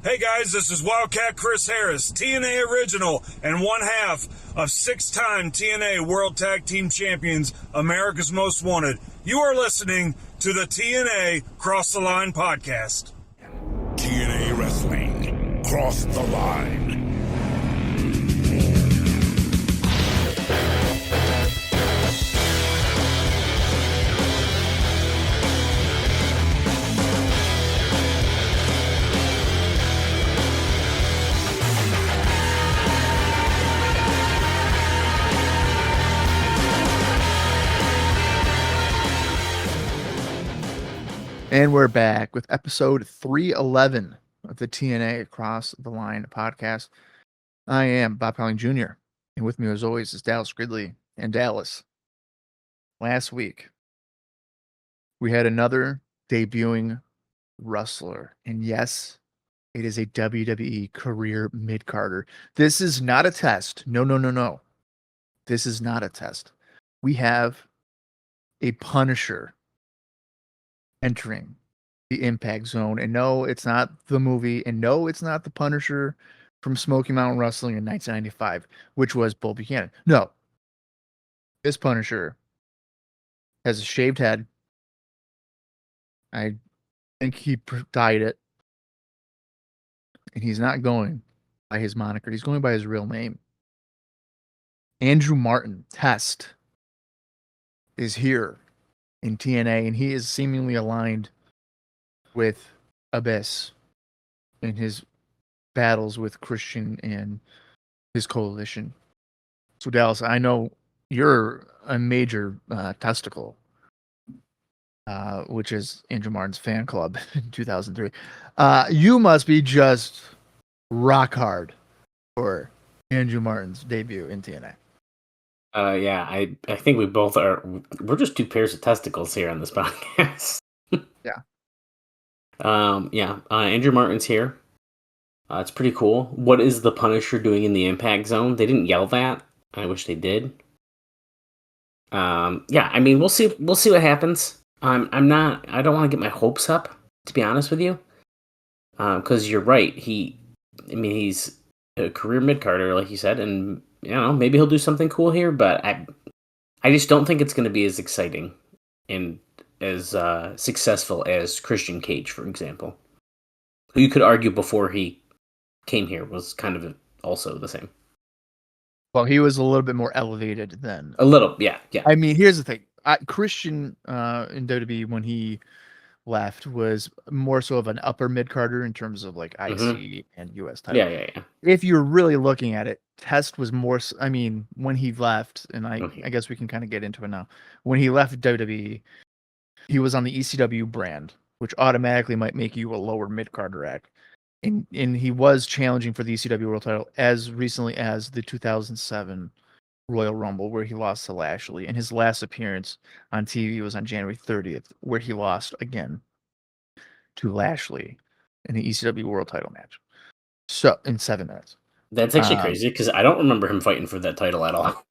Hey guys, this is Wildcat Chris Harris, TNA original and one half of 6-time TNA World Tag Team Champions, America's Most Wanted. You are listening to the TNA Cross the Line podcast. TNA Wrestling, Cross the Line. And we're back with episode 311 of the TNA Across the Line podcast. I am Bob Colling Jr. And with me, as always, is Dallas Gridley. And Dallas, last week, we had another debuting wrestler. And yes, it is a WWE career mid-carder. This is not a test. No. This is not a test. We have a Punisher entering the Impact Zone. And no, it's not the movie. And no, it's not the Punisher from Smoky Mountain Wrestling in 1995, which was Bull Buchanan. No. This Punisher has a shaved head. I think he dyed it. And he's not going by his moniker. He's going by his real name. Andrew Martin, Test, is here in TNA, and he is seemingly aligned with Abyss in his battles with Christian and his coalition. So Dallas, I know you're a major testicle, which is Andrew Martin's fan club in 2003. You must be just rock hard for Andrew Martin's debut in TNA. Yeah, I think we both are. We're just two pairs of testicles here on this podcast. Yeah. Andrew Martin's here. It's pretty cool. What is the Punisher doing in the Impact Zone? They didn't yell that. I wish they did. I mean, we'll see. We'll see what happens. I don't want to get my hopes up, to be honest with you. Because you're right. He's a career mid-carder, like you said, and maybe he'll do something cool here, but I just don't think it's going to be as exciting and as successful as Christian Cage, for example, who you could argue before he came here was kind of also the same. Well, he was a little bit more elevated than... A little, yeah. I mean, here's the thing. Christian in WWE, when he left, was more so of an upper mid-carder in terms of like IC and US title. Yeah. If you're really looking at it, Test was more... I mean, when he left, and I guess we can kind of get into it now. When he left WWE, he was on the ECW brand, which automatically might make you a lower mid-carder act. And he was challenging for the ECW World title as recently as the 2007 Royal Rumble, where he lost to Lashley. And his last appearance on TV was on January 30th, where he lost again to Lashley in the ECW World title match. So, in 7 minutes. That's actually crazy, because I don't remember him fighting for that title at all.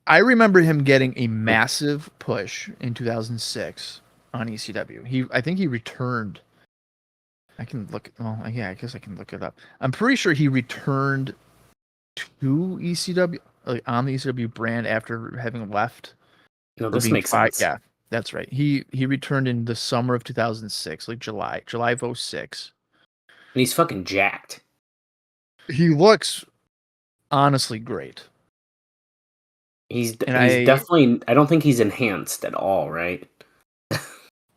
I remember him getting a massive push in 2006 on ECW. I think he returned. I can look. Well, yeah, I guess I can look it up. I'm pretty sure he returned to ECW, like on the ECW brand after having left. No, this makes sense. Yeah, that's right. He returned in the summer of 2006, like July of 06. And he's fucking jacked. He looks honestly great. He's definitely. I don't think he's enhanced at all, right?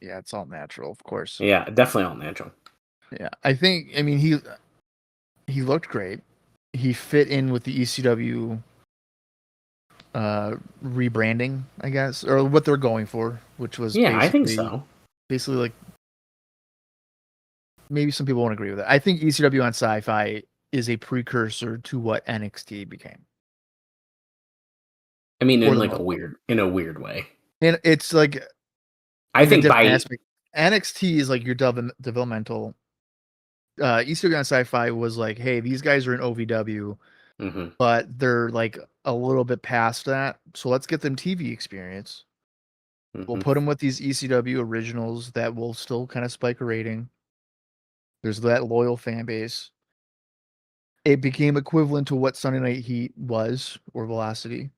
Yeah, it's all natural, of course. Yeah, definitely all natural. Yeah, I mean, he looked great. He fit in with the ECW rebranding, I guess, or what they're going for, which was I think so. Basically, like, maybe some people won't agree with it. I think ECW on Sci-Fi is a precursor to what NXT became. I mean, in a weird way. And it's like, I think NXT is like your developmental. ECW on Sci-Fi was like, hey, these guys are in OVW, but they're like a little bit past that. So let's get them TV experience. We'll put them with these ECW originals that will still kind of spike a rating. There's that loyal fan base. It became equivalent to what Sunday Night Heat was, or Velocity.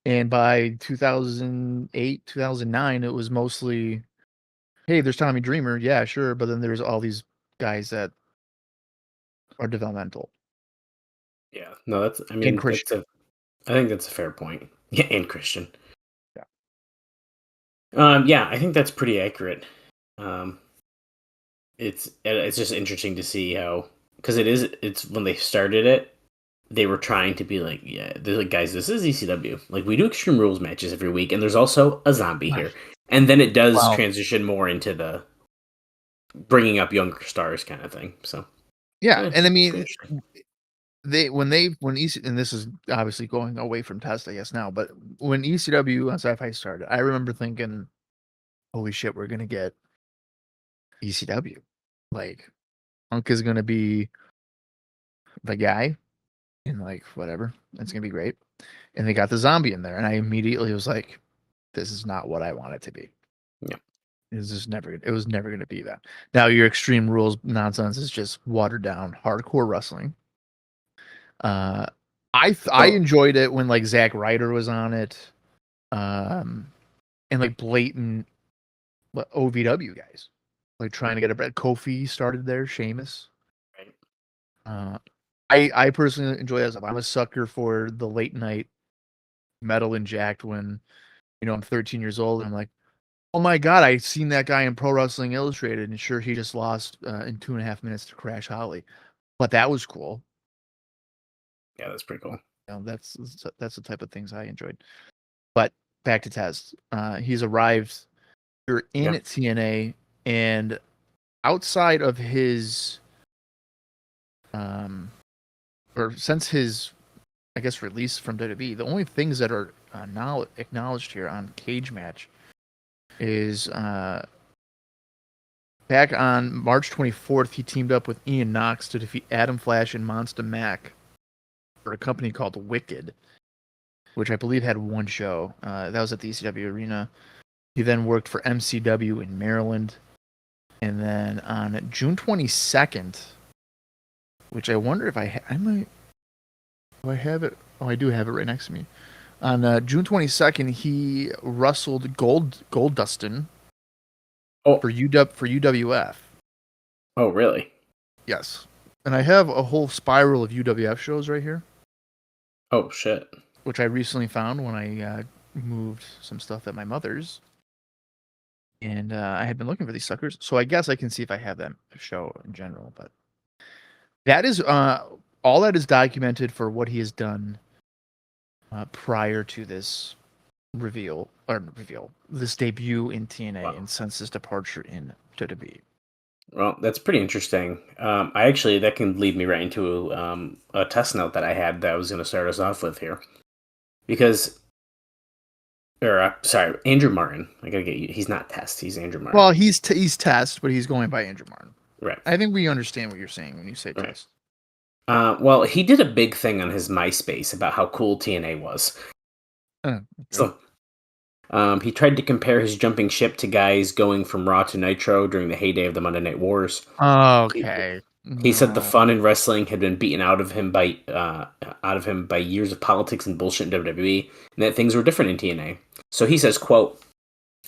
And by 2008, 2009, it was mostly, hey, there's Tommy Dreamer. Yeah, sure. But then there's all these guys that are developmental. Yeah. No, And Christian. I think that's a fair point. Yeah, and Christian. Yeah. Yeah, I think that's pretty accurate. It's just interesting to see how, because it's when they started it, they were trying to be like, yeah, they're like, guys, this is ECW. Like, we do Extreme Rules matches every week, and there's also a zombie here. And then it does transition more into the bringing up younger stars kind of thing. So, yeah, and I mean, and this is obviously going away from Test, I guess now, but when ECW on Sci-Fi started, I remember thinking, holy shit, we're gonna get ECW. Like, Punk is gonna be the guy, and like whatever, it's gonna be great. And they got the zombie in there, and I immediately was like, this is not what I want it to be. Yeah. It was never gonna be that. Now your Extreme Rules nonsense is just watered down hardcore wrestling. I enjoyed it when like Zack Ryder was on it, and like blatant OVW guys, like trying to get a Kofi started there, Sheamus. Right. I personally enjoy that stuff. I'm a sucker for the late night metal and jacked when, I'm 13 years old and I'm like, oh my god, I seen that guy in Pro Wrestling Illustrated, and sure, he just lost in 2.5 minutes to Crash Holly, but that was cool. Yeah, that's pretty cool. That's the type of things I enjoyed. But back to Test. He's arrived here in TNA, and outside of his, or since his, I guess, release from WWE, the only things that are now acknowledged here on Cage Match is back on March 24th, he teamed up with Ian Knox to defeat Adam Flash and Monster Mac for a company called Wicked, which I believe had one show. That was at the ECW Arena. He then worked for MCW in Maryland. And then on June 22nd, which I wonder if I might... Do I have it? Oh, I do have it right next to me. On June 22nd, he wrestled Gold Dustin for UWF. Oh, really? Yes. And I have a whole spiral of UWF shows right here. Oh, shit. Which I recently found when I moved some stuff at my mother's. And I had been looking for these suckers. So I guess I can see if I have that show in general. But that is all that is documented for what he has done prior to this this debut in TNA and since his departure in WWE. Well, that's pretty interesting. That can lead me right into a test note that I had that I was going to start us off with here, because, sorry, Andrew Martin. I gotta get you. He's not Test. He's Andrew Martin. Well, he's Test, but he's going by Andrew Martin. Right. I think we understand what you're saying when you say Test. Well, he did a big thing on his MySpace about how cool TNA was. Okay. So, he tried to compare his jumping ship to guys going from Raw to Nitro during the heyday of the Monday Night Wars. Okay. He said the fun in wrestling had been beaten out of him by years of politics and bullshit in WWE, and that things were different in TNA. So he says, quote,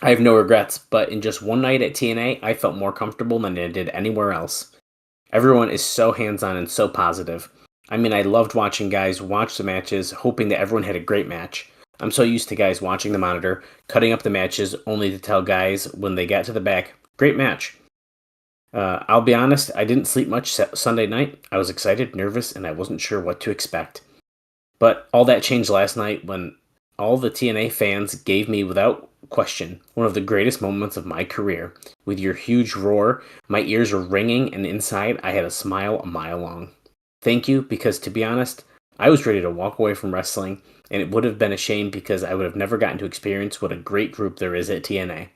"I have no regrets, but in just one night at TNA, I felt more comfortable than I did anywhere else. Everyone is so hands-on and so positive. I mean, I loved watching guys watch the matches, hoping that everyone had a great match. I'm so used to guys watching the monitor, cutting up the matches, only to tell guys when they got to the back, great match. I'll be honest, I didn't sleep much Sunday night. I was excited, nervous, and I wasn't sure what to expect. But all that changed last night when all the TNA fans gave me, without question, one of the greatest moments of my career. With your huge roar, my ears were ringing, and inside I had a smile a mile long. Thank you, because to be honest, I was ready to walk away from wrestling, and it would have been a shame because I would have never gotten to experience what a great group there is at TNA.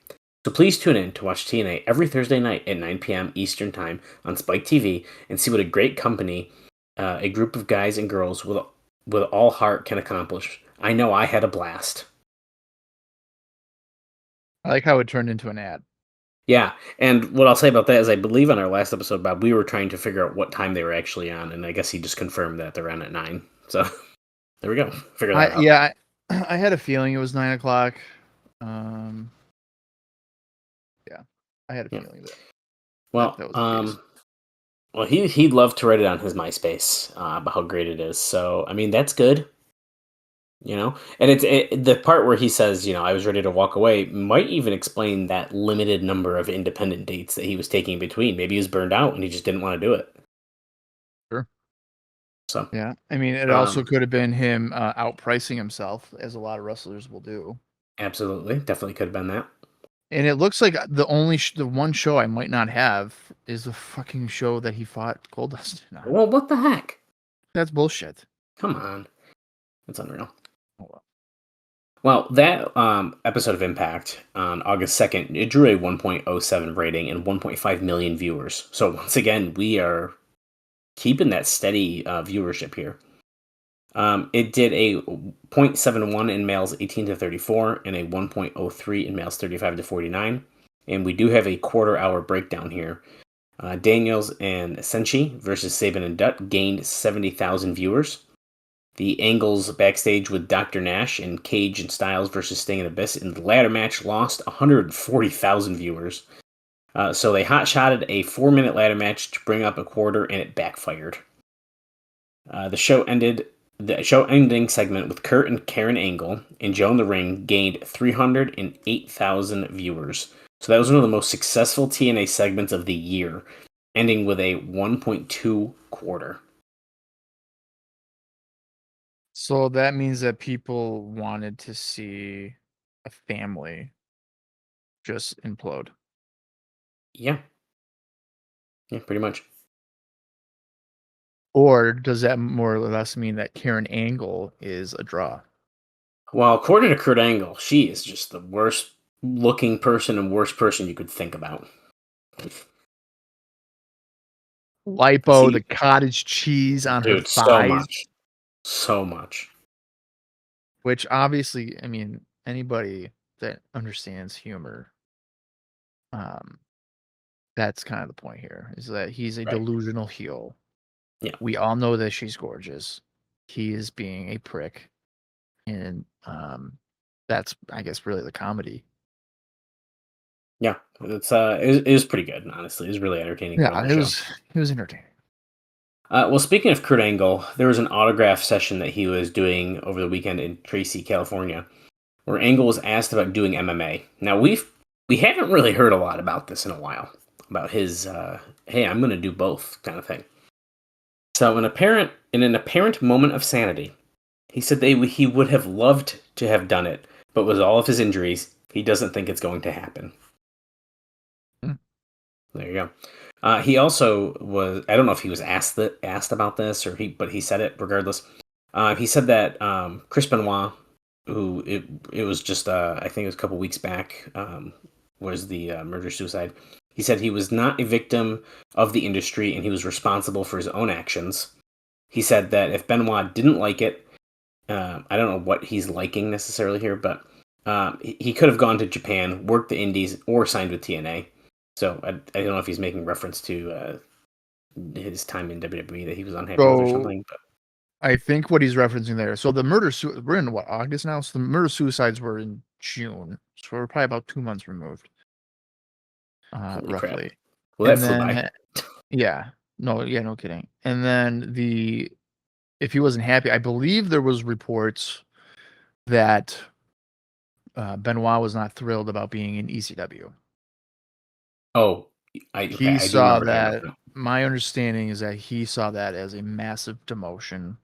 So please tune in to watch TNA every Thursday night at 9 p.m. Eastern Time on Spike TV and see what a great company, a group of guys and girls with all heart can accomplish. I know I had a blast." I like how it turned into an ad. Yeah, and what I'll say about that is I believe on our last episode, Bob, we were trying to figure out what time they were actually on, and I guess he just confirmed that they're on at 9. So there we go. Figure that out. Yeah, I had a feeling it was 9 o'clock. Yeah, I had a feeling that Well, that was the case. well, he'd love to write it on his MySpace about how great it is. So I mean, that's good. And it's the part where he says, I was ready to walk away, might even explain that limited number of independent dates that he was taking in between. Maybe he was burned out and he just didn't want to do it. Sure. So Yeah, I mean, it also could have been him outpricing himself, as a lot of wrestlers will do. absolutely, definitely could have been that. And it looks like the one show I might not have is the fucking show that he fought Goldust on. Well, what the heck? That's bullshit. Come on, that's unreal. Oh, well. Well, that episode of Impact on August 2nd, it drew a 1.07 rating and 1.5 million viewers. So once again, we are keeping that steady viewership here. It did a 0.71 in males 18 to 34 and a 1.03 in males 35 to 49. And we do have a quarter-hour breakdown here. Daniels and Senshi versus Sabin and Dutt gained 70,000 viewers. The angles backstage with Dr. Nash and Cage and Styles versus Sting and Abyss in the ladder match lost 140,000 viewers. So they hot-shotted a 4-minute ladder match to bring up a quarter, and it backfired. The show ending segment with Kurt and Karen Angle and Joe in the ring gained 308,000 viewers. So that was one of the most successful TNA segments of the year, ending with a 1.2 quarter. So that means that people wanted to see a family just implode. Yeah, pretty much. Or does that more or less mean that Karen Angle is a draw? Well, according to Kurt Angle, she is just the worst looking person and worst person you could think about. Lipo, the cottage cheese on her thighs. So much. Which obviously, I mean, anybody that understands humor, that's kind of the point here, is that he's a delusional heel. Yeah. We all know that she's gorgeous. He is being a prick. And that's, I guess, really the comedy. Yeah, it was pretty good, honestly. It was really entertaining. Yeah, it was entertaining. Well, speaking of Kurt Angle, there was an autograph session that he was doing over the weekend in Tracy, California, where Angle was asked about doing MMA. Now, we haven't really heard a lot about this in a while, about his, hey, I'm going to do both kind of thing. So, in an apparent moment of sanity, he said he would have loved to have done it, but with all of his injuries, he doesn't think it's going to happen. There you go. He also was, I don't know if he was asked about this but he said it regardless. He said that Chris Benoit, who it was just I think it was a couple weeks back, was the murder-suicide. He said he was not a victim of the industry and he was responsible for his own actions. He said that if Benoit didn't like it, I don't know what he's liking necessarily here, but he could have gone to Japan, worked the indies, or signed with TNA. So I don't know if he's making reference to his time in WWE that he was unhappy with or something. But I think what he's referencing there. So the we're in what, August now? So the murder-suicides were in June. So we're probably about 2 months removed. Roughly. Crap. Well, that flew by. Yeah. No kidding. And then if he wasn't happy, I believe there was reports that Benoit was not thrilled about being in ECW. Oh, he saw that. My understanding is that he saw that as a massive demotion.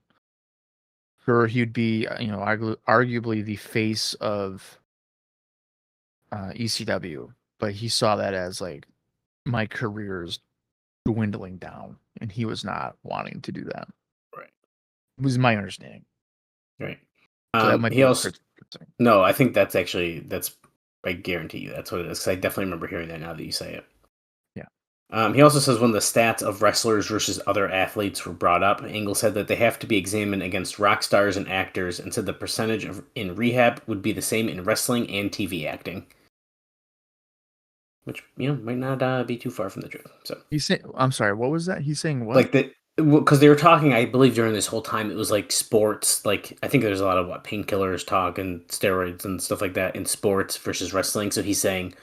Sure, he'd be, arguably the face of ECW, but he saw that as like, my career's dwindling down, and he was not wanting to do that. Right. It was my understanding. Right. So that might he also. No, I think that's I guarantee you that's what it is, because I definitely remember hearing that now that you say it. Yeah. He also says when the stats of wrestlers versus other athletes were brought up, Angle said that they have to be examined against rock stars and actors, and said the percentage in rehab would be the same in wrestling and TV acting. which might not be too far from the truth. So He's saying, I'm sorry, what was that? He's saying what? like because they were talking, I believe during this whole time it was like sports. Like I think there's a lot of painkillers talk and steroids and stuff like that in sports versus wrestling. So he's saying,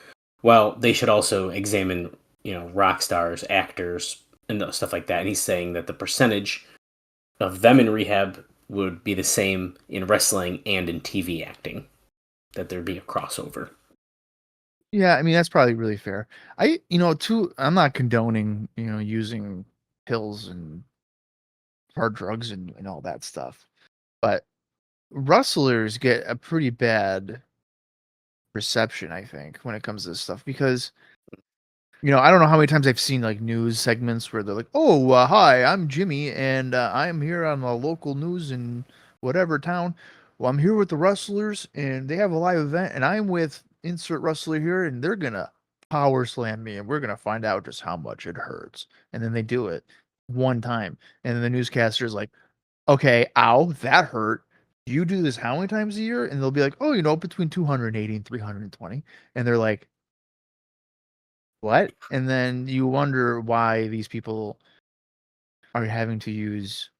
well, they should also examine rock stars, actors, and stuff like that. And he's saying that the percentage of them in rehab would be the same in wrestling and in TV acting. That there'd be a crossover. Yeah, I mean that's probably really fair. I'm not condoning, using pills and hard drugs and all that stuff. But wrestlers get a pretty bad reception, I think, when it comes to this stuff because I don't know how many times I've seen like news segments where they're like, "Oh, hi, I'm Jimmy, and I'm here on the local news in whatever town. Well, I'm here with the wrestlers, and they have a live event, and I'm with insert wrestler here, and they're gonna power slam me, and we're gonna find out just how much it hurts." And then they do it one time, and then the newscaster's like, "Okay, ow, that hurt. You do this how many times a year?" And they'll be like, "Oh, between 280 and 320," and they're like, what? And then you wonder why these people are having to use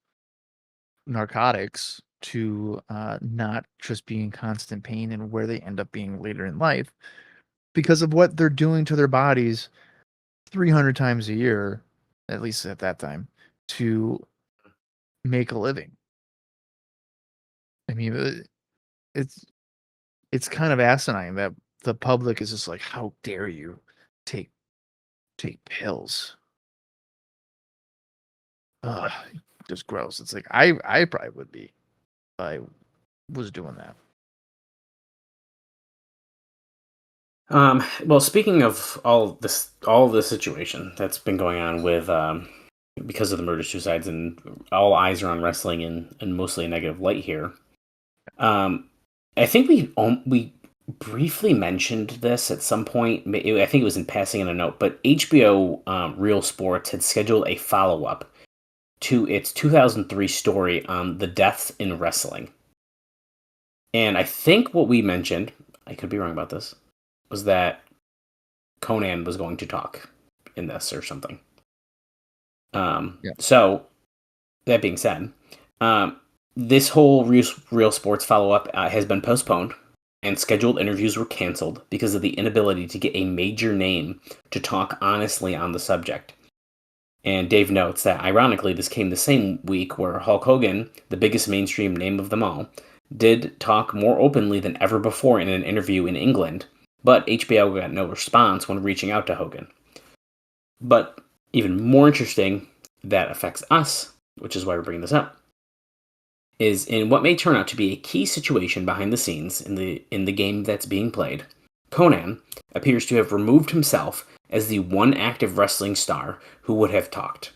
narcotics to not just be in constant pain and where they end up being later in life because of what they're doing to their bodies 300 times a year, at least at that time, to make a living. I mean, it's kind of asinine that the public is just like, how dare you take pills? Ugh, just gross. It's like I probably would be if I was doing that. Well, speaking of all this situation that's been going on with because of the murder suicides, and all eyes are on wrestling in mostly a negative light here. I think we briefly mentioned this at some point. I think it was in passing in a note, but HBO Real Sports had scheduled a follow-up to its 2003 story on the deaths in wrestling. And I think what we mentioned, I could be wrong about this, was that Conan was going to talk in this or something. Yeah. So, that being said, this whole Real Sports follow-up has been postponed, and scheduled interviews were canceled because of the inability to get a major name to talk honestly on the subject. And Dave notes that, ironically, this came the same week where Hulk Hogan, the biggest mainstream name of them all, did talk more openly than ever before in an interview in England, but HBO got no response when reaching out to Hogan. But even more interesting, that affects us, which is why we're bringing this up, is in what may turn out to be a key situation behind the scenes in the game that's being played. Conan appears to have removed himself as the one active wrestling star who would have talked.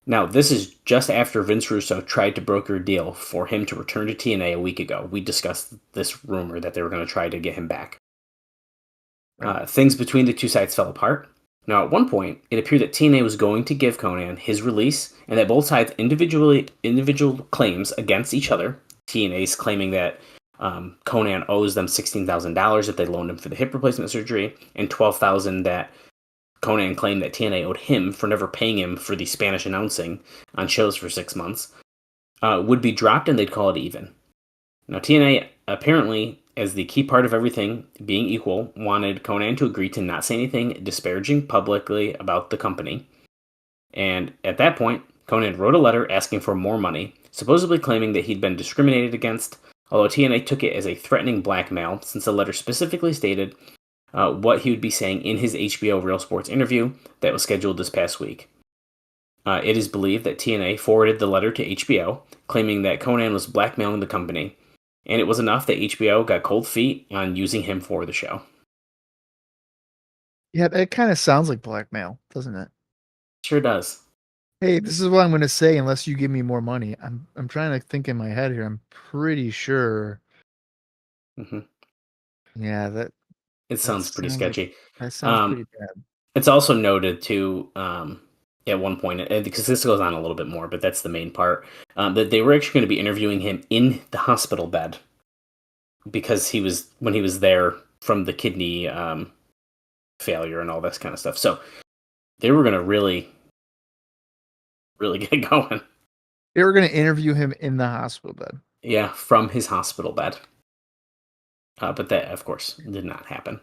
Now, this is just after Vince Russo tried to broker a deal for him to return to TNA a week ago. We discussed this rumor that they were going to try to get him back. Things between the two sides fell apart. Now, at one point, it appeared that TNA was going to give Conan his release, and that both sides individual claims against each other. TNA's claiming that Conan owes them $16,000 that they loaned him for the hip replacement surgery, and $12,000 that Conan claimed that TNA owed him for never paying him for the Spanish announcing on shows for 6 months, would be dropped and they'd call it even. Now, TNA, apparently, as the key part of everything being equal, wanted Conan to agree to not say anything disparaging publicly about the company. And at that point, Conan wrote a letter asking for more money, supposedly claiming that he'd been discriminated against, although TNA took it as a threatening blackmail, since the letter specifically stated what he would be saying in his HBO Real Sports interview that was scheduled this past week. It is believed that TNA forwarded the letter to HBO, claiming that Conan was blackmailing the company, and it was enough that HBO got cold feet on using him for the show. Yeah, it kind of sounds like blackmail, doesn't it? Sure does. Hey, this is what I'm going to say unless you give me more money. I'm trying to think in my head here. I'm pretty sure. Mm-hmm. Yeah, it sounds pretty sketchy. That sounds pretty bad. It's also noted too, at one point, because this goes on a little bit more, but that's the main part, that they were actually going to be interviewing him in the hospital bed because when he was there from the kidney failure and all this kind of stuff. So they were going to really get going. They were going to interview him in the hospital bed. Yeah, from his hospital bed. But that, of course, did not happen.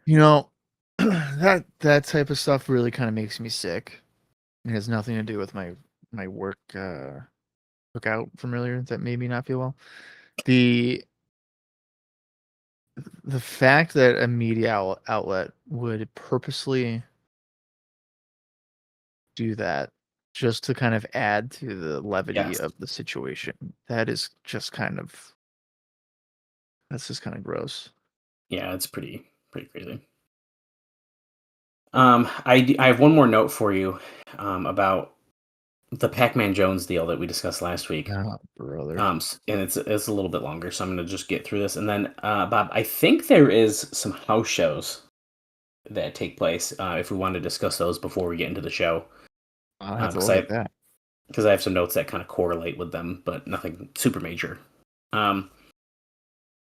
That type of stuff really kind of makes me sick. It has nothing to do with my work cookout from earlier that made me not feel well. The fact that a media outlet would purposely do that just to kind of add to the levity of the situation, that's just kind of gross. Yeah, it's pretty crazy. I have one more note for you about the Pacman Jones deal that we discussed last week. Oh, brother. And it's a little bit longer, so I'm going to just get through this. And then, Bob, I think there is some house shows that take place. If we want to discuss those before we get into the show, I'll have to look at that. Because I have some notes that kind of correlate with them, but nothing super major.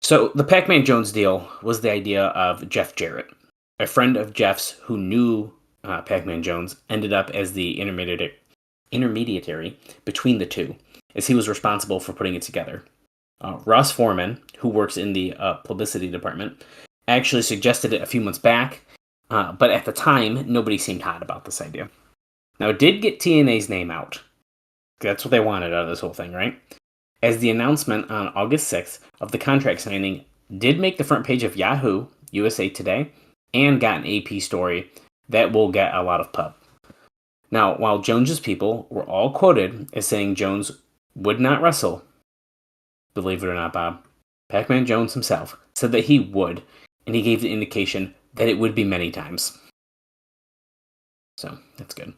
So the Pacman Jones deal was the idea of Jeff Jarrett. A friend of Jeff's who knew Pacman Jones ended up as the intermediary between the two, as he was responsible for putting it together. Ross Foreman, who works in the publicity department, actually suggested it a few months back, but at the time, nobody seemed hot about this idea. Now, it did get TNA's name out. That's what they wanted out of this whole thing, right? As the announcement on August 6th of the contract signing did make the front page of Yahoo, USA Today, and got an AP story that will get a lot of pub. Now, while Jones's people were all quoted as saying Jones would not wrestle, believe it or not, Bob, Pacman Jones himself said that he would, and he gave the indication that it would be many times. So, that's good.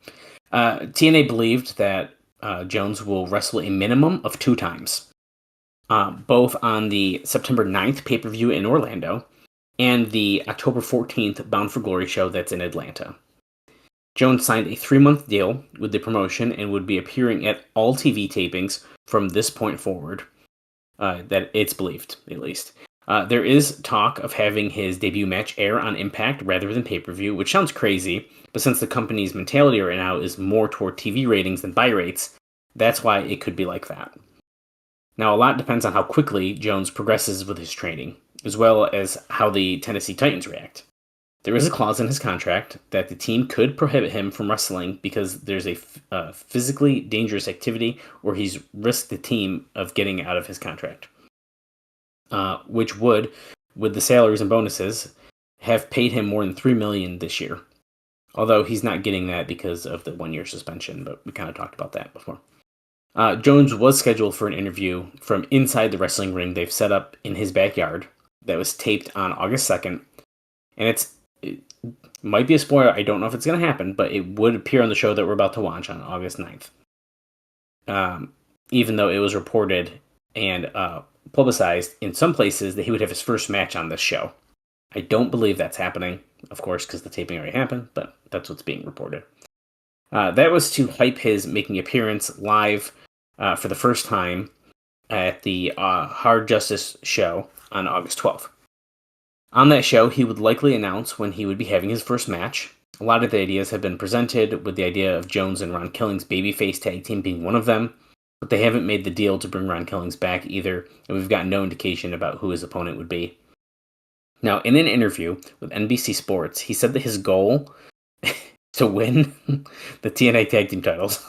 TNA believed that Jones will wrestle a minimum of 2 times, both on the September 9th pay-per-view in Orlando and the October 14th Bound for Glory show that's in Atlanta. Jones signed a 3-month deal with the promotion and would be appearing at all TV tapings from this point forward, that it's believed, at least. There is talk of having his debut match air on Impact rather than pay-per-view, which sounds crazy, but since the company's mentality right now is more toward TV ratings than buy rates, that's why it could be like that. Now, a lot depends on how quickly Jones progresses with his training, as well as how the Tennessee Titans react. There is a clause in his contract that the team could prohibit him from wrestling because there's a physically dangerous activity or he's risked the team of getting out of his contract. Which would, with the salaries and bonuses, have paid him more than $3 million this year. Although he's not getting that because of the 1-year suspension, but we kind of talked about that before. Jones was scheduled for an interview from inside the wrestling ring they've set up in his backyard that was taped on August 2nd. And it might be a spoiler, I don't know if it's going to happen, but it would appear on the show that we're about to watch on August 9th. Even though it was reported and publicized in some places that he would have his first match on this show. I don't believe that's happening, of course, because the taping already happened, but that's what's being reported. That was to hype his making appearance live for the first time at the Hard Justice show on August 12th. On that show, he would likely announce when he would be having his first match. A lot of the ideas have been presented, with the idea of Jones and Ron Killing's babyface tag team being one of them, but they haven't made the deal to bring Ron Killings back either, and we've got no indication about who his opponent would be. Now, in an interview with NBC Sports, he said that his goal to win the TNA tag team titles,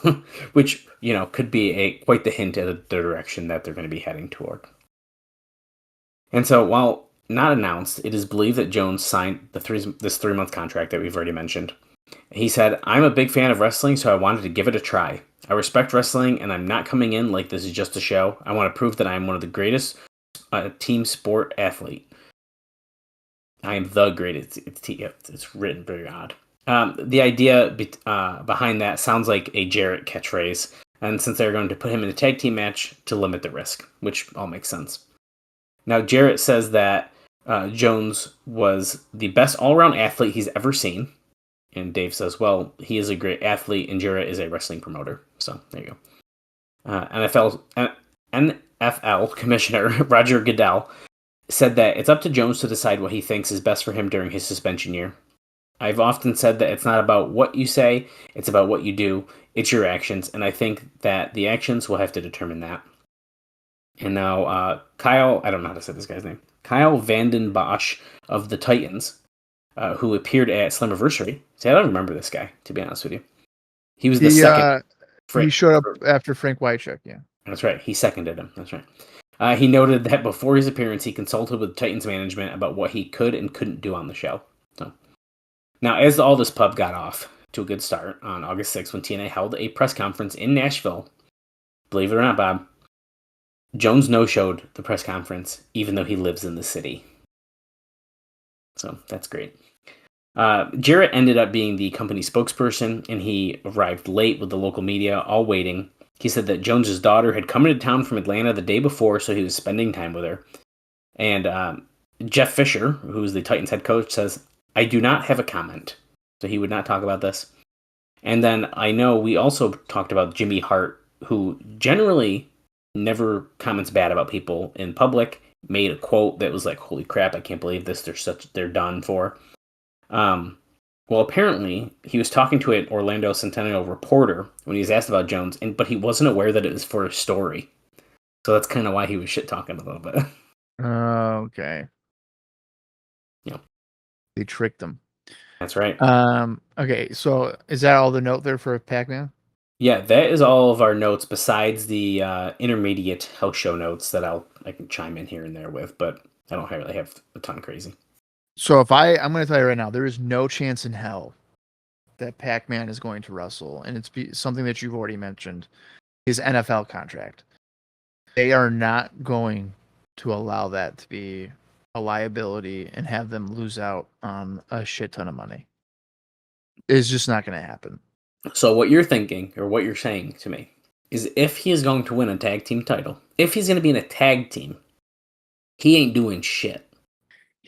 which, could be quite the hint at the direction that they're going to be heading toward. And so, while not announced, it is believed that Jones signed this 3-month contract that we've already mentioned. He said, "I'm a big fan of wrestling, so I wanted to give it a try. I respect wrestling, and I'm not coming in like this is just a show. I want to prove that I am one of the greatest team sport athlete. I am the greatest." It's written very odd. The idea behind that sounds like a Jarrett catchphrase, and since they're going to put him in a tag team match to limit the risk, which all makes sense. Now, Jarrett says that Jones was the best all-around athlete he's ever seen. And Dave says, well, he is a great athlete, and Jarrett is a wrestling promoter. So, there you go. NFL Commissioner Roger Goodell said that it's up to Jones to decide what he thinks is best for him during his suspension year. I've often said that it's not about what you say, it's about what you do. It's your actions, and I think that the actions will have to determine that. And now Kyle, I don't know how to say this guy's name, Kyle Vanden Bosch of the Titans, who appeared at Slammiversary. See, I don't remember this guy, to be honest with you. He was the second. He showed up after Frank Wycheck, yeah. That's right. He seconded him. That's right. He noted that before his appearance, he consulted with Titans management about what he could and couldn't do on the show. So, now, as the Aldous Pub got off to a good start on August 6th when TNA held a press conference in Nashville, believe it or not, Bob, Jones no-showed the press conference, even though he lives in the city. So, that's great. Jarrett ended up being the company spokesperson, and he arrived late with the local media, all waiting. He said that Jones's daughter had come into town from Atlanta the day before, so he was spending time with her. And Jeff Fisher, who is the Titans head coach, says, I do not have a comment. So he would not talk about this. And then I know we also talked about Jimmy Hart, who generally never comments bad about people in public, made a quote that was like, holy crap, I can't believe this. They're done for. Well, apparently, he was talking to an Orlando Centennial reporter when he was asked about Jones, but he wasn't aware that it was for a story. So that's kind of why he was shit-talking a little bit. Okay. Yeah. They tricked him. That's right. Okay, so is that all the note there for Pacman? Yeah, that is all of our notes besides the intermediate house show notes that I can chime in here and there with, but I don't really have a ton crazy. So I'm going to tell you right now, there is no chance in hell that Pacman is going to wrestle, and it's something that you've already mentioned, his NFL contract. They are not going to allow that to be a liability and have them lose out on a shit ton of money. It's just not going to happen. So what you're thinking, or what you're saying to me, is if he is going to win a tag team title, if he's going to be in a tag team, he ain't doing shit.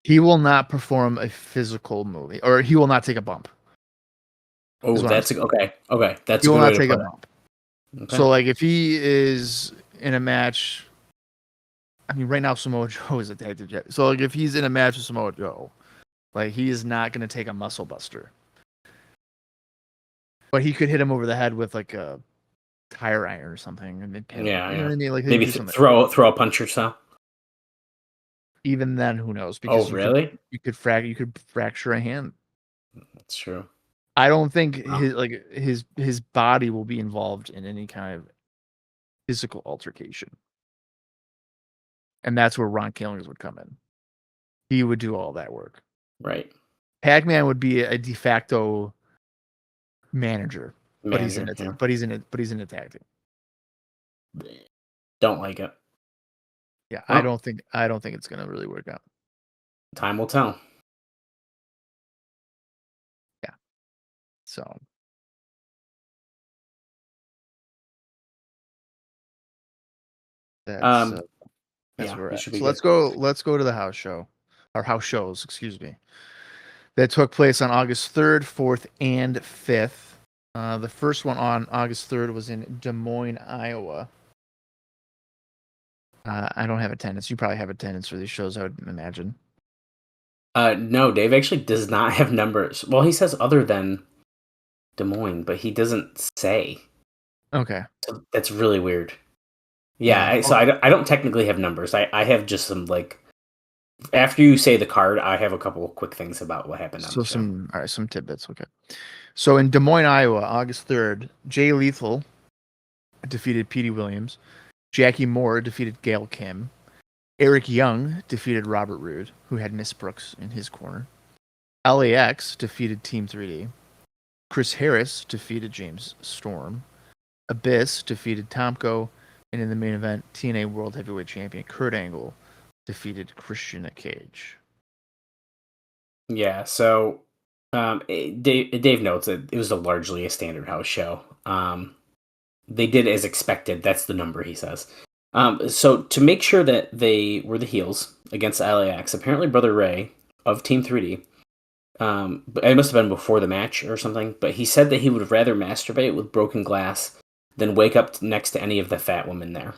He will not perform a physical movie, or he will not take a bump. Oh, that's okay. Okay, that's he a good will not way take to a put bump. Okay. So, like, if he is in a match, I mean, right now Samoa Joe is a tag team. So, like, if he's in a match with Samoa Joe, like, he is not going to take a muscle buster. But he could hit him over the head with like a tire iron or something, and pin him. Yeah, You know what I mean? Like, maybe throw a punch or so. Even then, who knows? Because really? You could fracture a hand. That's true. I don't think his body will be involved in any kind of physical altercation, and that's where Ron Killings would come in. He would do all that work. Right. Pacman would be a de facto manager, but he's in it. Yeah. But he's in a tag team. Don't like it. Yeah, well, I don't think it's gonna really work out. Time will tell. Yeah. So. That's where we're at. So let's go to the house show, or house shows, excuse me. That took place on August 3rd, 4th, and 5th. The first one on August 3rd was in Des Moines, Iowa. I don't have attendance. You probably have attendance for these shows, I would imagine. No, Dave actually does not have numbers. Well, he says other than Des Moines, but he doesn't say. Okay. So that's really weird. Yeah, so I don't technically have numbers. I have just some, like, after you say the card, I have a couple of quick things about what happened on the show. Some tidbits, okay. So in Des Moines, Iowa, August 3rd, Jay Lethal defeated Petey Williams. Jackie Moore defeated Gail Kim. Eric Young defeated Robert Roode, who had Miss Brooks in his corner. LAX defeated Team 3D. Chris Harris defeated James Storm. Abyss defeated Tomko. And in the main event, TNA World Heavyweight Champion Kurt Angle defeated Christian Cage. Yeah, so Dave notes that it was largely a standard house show. They did as expected. That's the number he says. So to make sure that they were the heels against LAX, apparently Brother Ray of Team 3D, it must have been before the match or something, but he said that he would rather masturbate with broken glass than wake up next to any of the fat women there.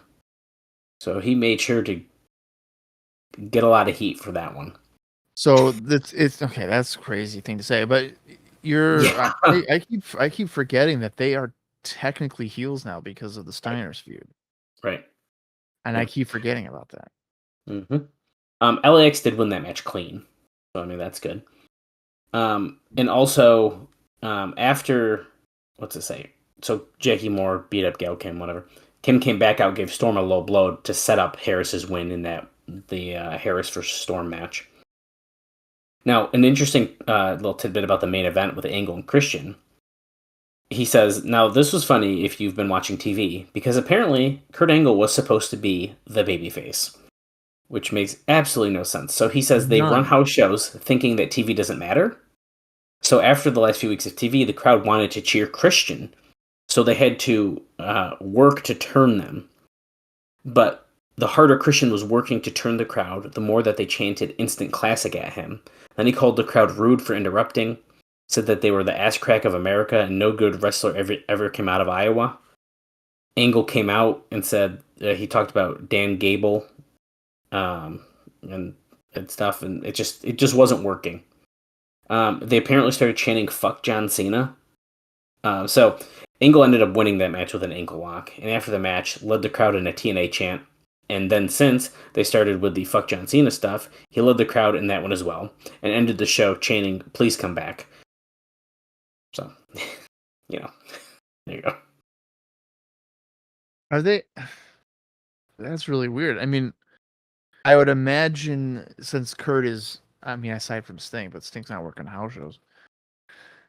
So he made sure to get a lot of heat for that one. So it's okay. That's a crazy thing to say, but Yeah. I keep forgetting that they are technically heels now because of the Steiner's feud, Right. and I Yeah. keep forgetting about that. Mm-hmm. LAX did win that match clean, so I mean that's good. And also after what's it say? So Jackie Moore beat up Gail Kim, whatever. Kim came back out, gave Storm a low blow to set up Harris's win in the Harris versus Storm match. Now, an interesting little tidbit about the main event with Angle and Christian. He says, now this was funny if you've been watching TV, because apparently Kurt Angle was supposed to be the babyface, which makes absolutely no sense. So he says they run None. house shows thinking that TV doesn't matter. So after the last few weeks of TV, the crowd wanted to cheer Christian, so they had to work to turn them. But the harder Christian was working to turn the crowd, the more that they chanted instant classic at him. Then he called the crowd rude for interrupting, said that they were the ass crack of America and no good wrestler ever came out of Iowa. Angle came out and said he talked about Dan Gable and stuff, and it just wasn't working. They apparently started chanting "fuck John Cena." So Angle ended up winning that match with an ankle lock, and after the match, led the crowd in a TNA chant. And then since they started with the "fuck John Cena" stuff, he led the crowd in that one as well, and ended the show chanting "please come back." So, you know, there you go. Are they? That's really weird. I mean, I would imagine since Kurt is, I mean, aside from Sting, but Sting's not working house shows,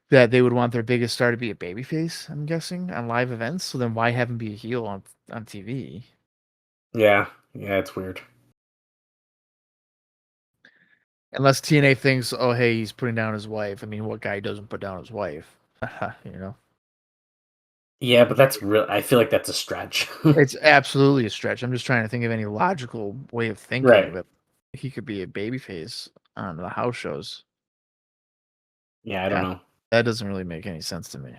that they would want their biggest star to be a babyface. I'm guessing on live events. So then why have him be a heel on TV? Yeah, it's weird. Unless TNA thinks, oh hey, he's putting down his wife. I mean, what guy doesn't put down his wife? You know, Yeah, but that's real. I feel like that's a stretch. it's absolutely a stretch. I'm just trying to think of any logical way of thinking Right. that he could be a babyface on the house shows. Yeah, I don't Yeah, know. that doesn't really make any sense to me.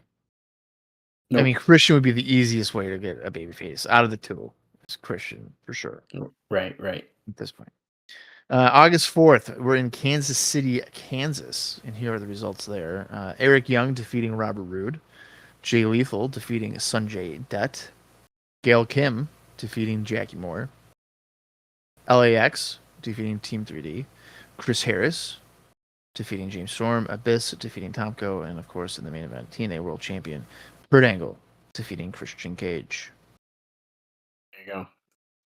I mean, Nope. Christian would be the easiest way to get a babyface out of the two. It's Christian for sure Right. at this point. August 4th, we're in Kansas City, Kansas, and here are the results there. Eric Young defeating Robert Roode. Jay Lethal defeating Sanjay Dutt. Gail Kim defeating Jackie Moore. LAX defeating Team 3D. Chris Harris defeating James Storm. Abyss defeating Tomko. And, of course, in the main event, TNA World Champion Kurt Angle defeating Christian Cage. There you go.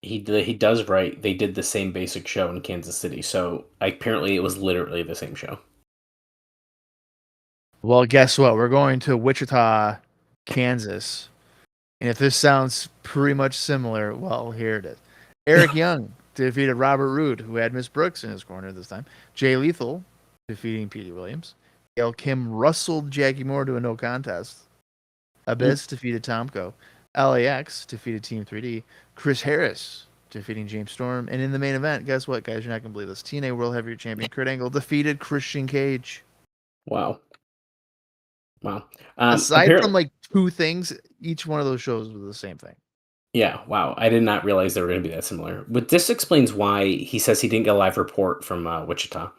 He does right. They did the same basic show in Kansas City, so apparently it was literally the same show. Well, guess what? We're going to Wichita, Kansas. And if this sounds pretty much similar, well, here it is. Eric Young defeated Robert Roode, who had Miss Brooks in his corner this time. Jay Lethal defeating Petey Williams. Gail Kim wrestled Jackie Moore to a no contest. Abyss defeated Tomko. LAX defeated Team 3D. Chris Harris defeating James Storm. And in the main event, guess what, guys? You're not going to believe this. TNA World Heavyweight Champion Kurt Angle defeated Christian Cage. Wow. Aside Apparently, from like two things, each one of those shows was the same thing. yeah. Wow. I did not realize they were going to be that similar. But this explains why he says he didn't get a live report from Wichita.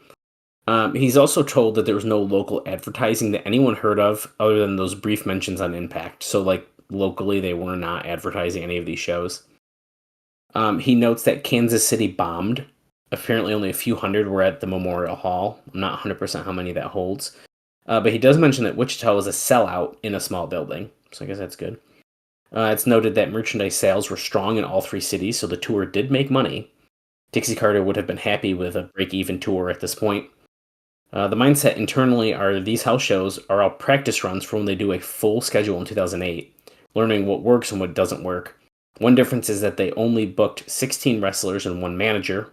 He's also told that there was no local advertising that anyone heard of other than those brief mentions on Impact. So, like, locally, they were not advertising any of these shows. He notes that Kansas City bombed. Apparently, only a few hundred were at the Memorial Hall. I'm not 100% how many that holds. But he does mention that Wichita was a sellout in a small building. So I guess that's good. It's noted that merchandise sales were strong in all three cities, so the tour did make money. Dixie Carter would have been happy with a break-even tour at this point. The mindset internally are these house shows are all practice runs for when they do a full schedule in 2008, learning what works and what doesn't work. One difference is that they only booked 16 wrestlers and one manager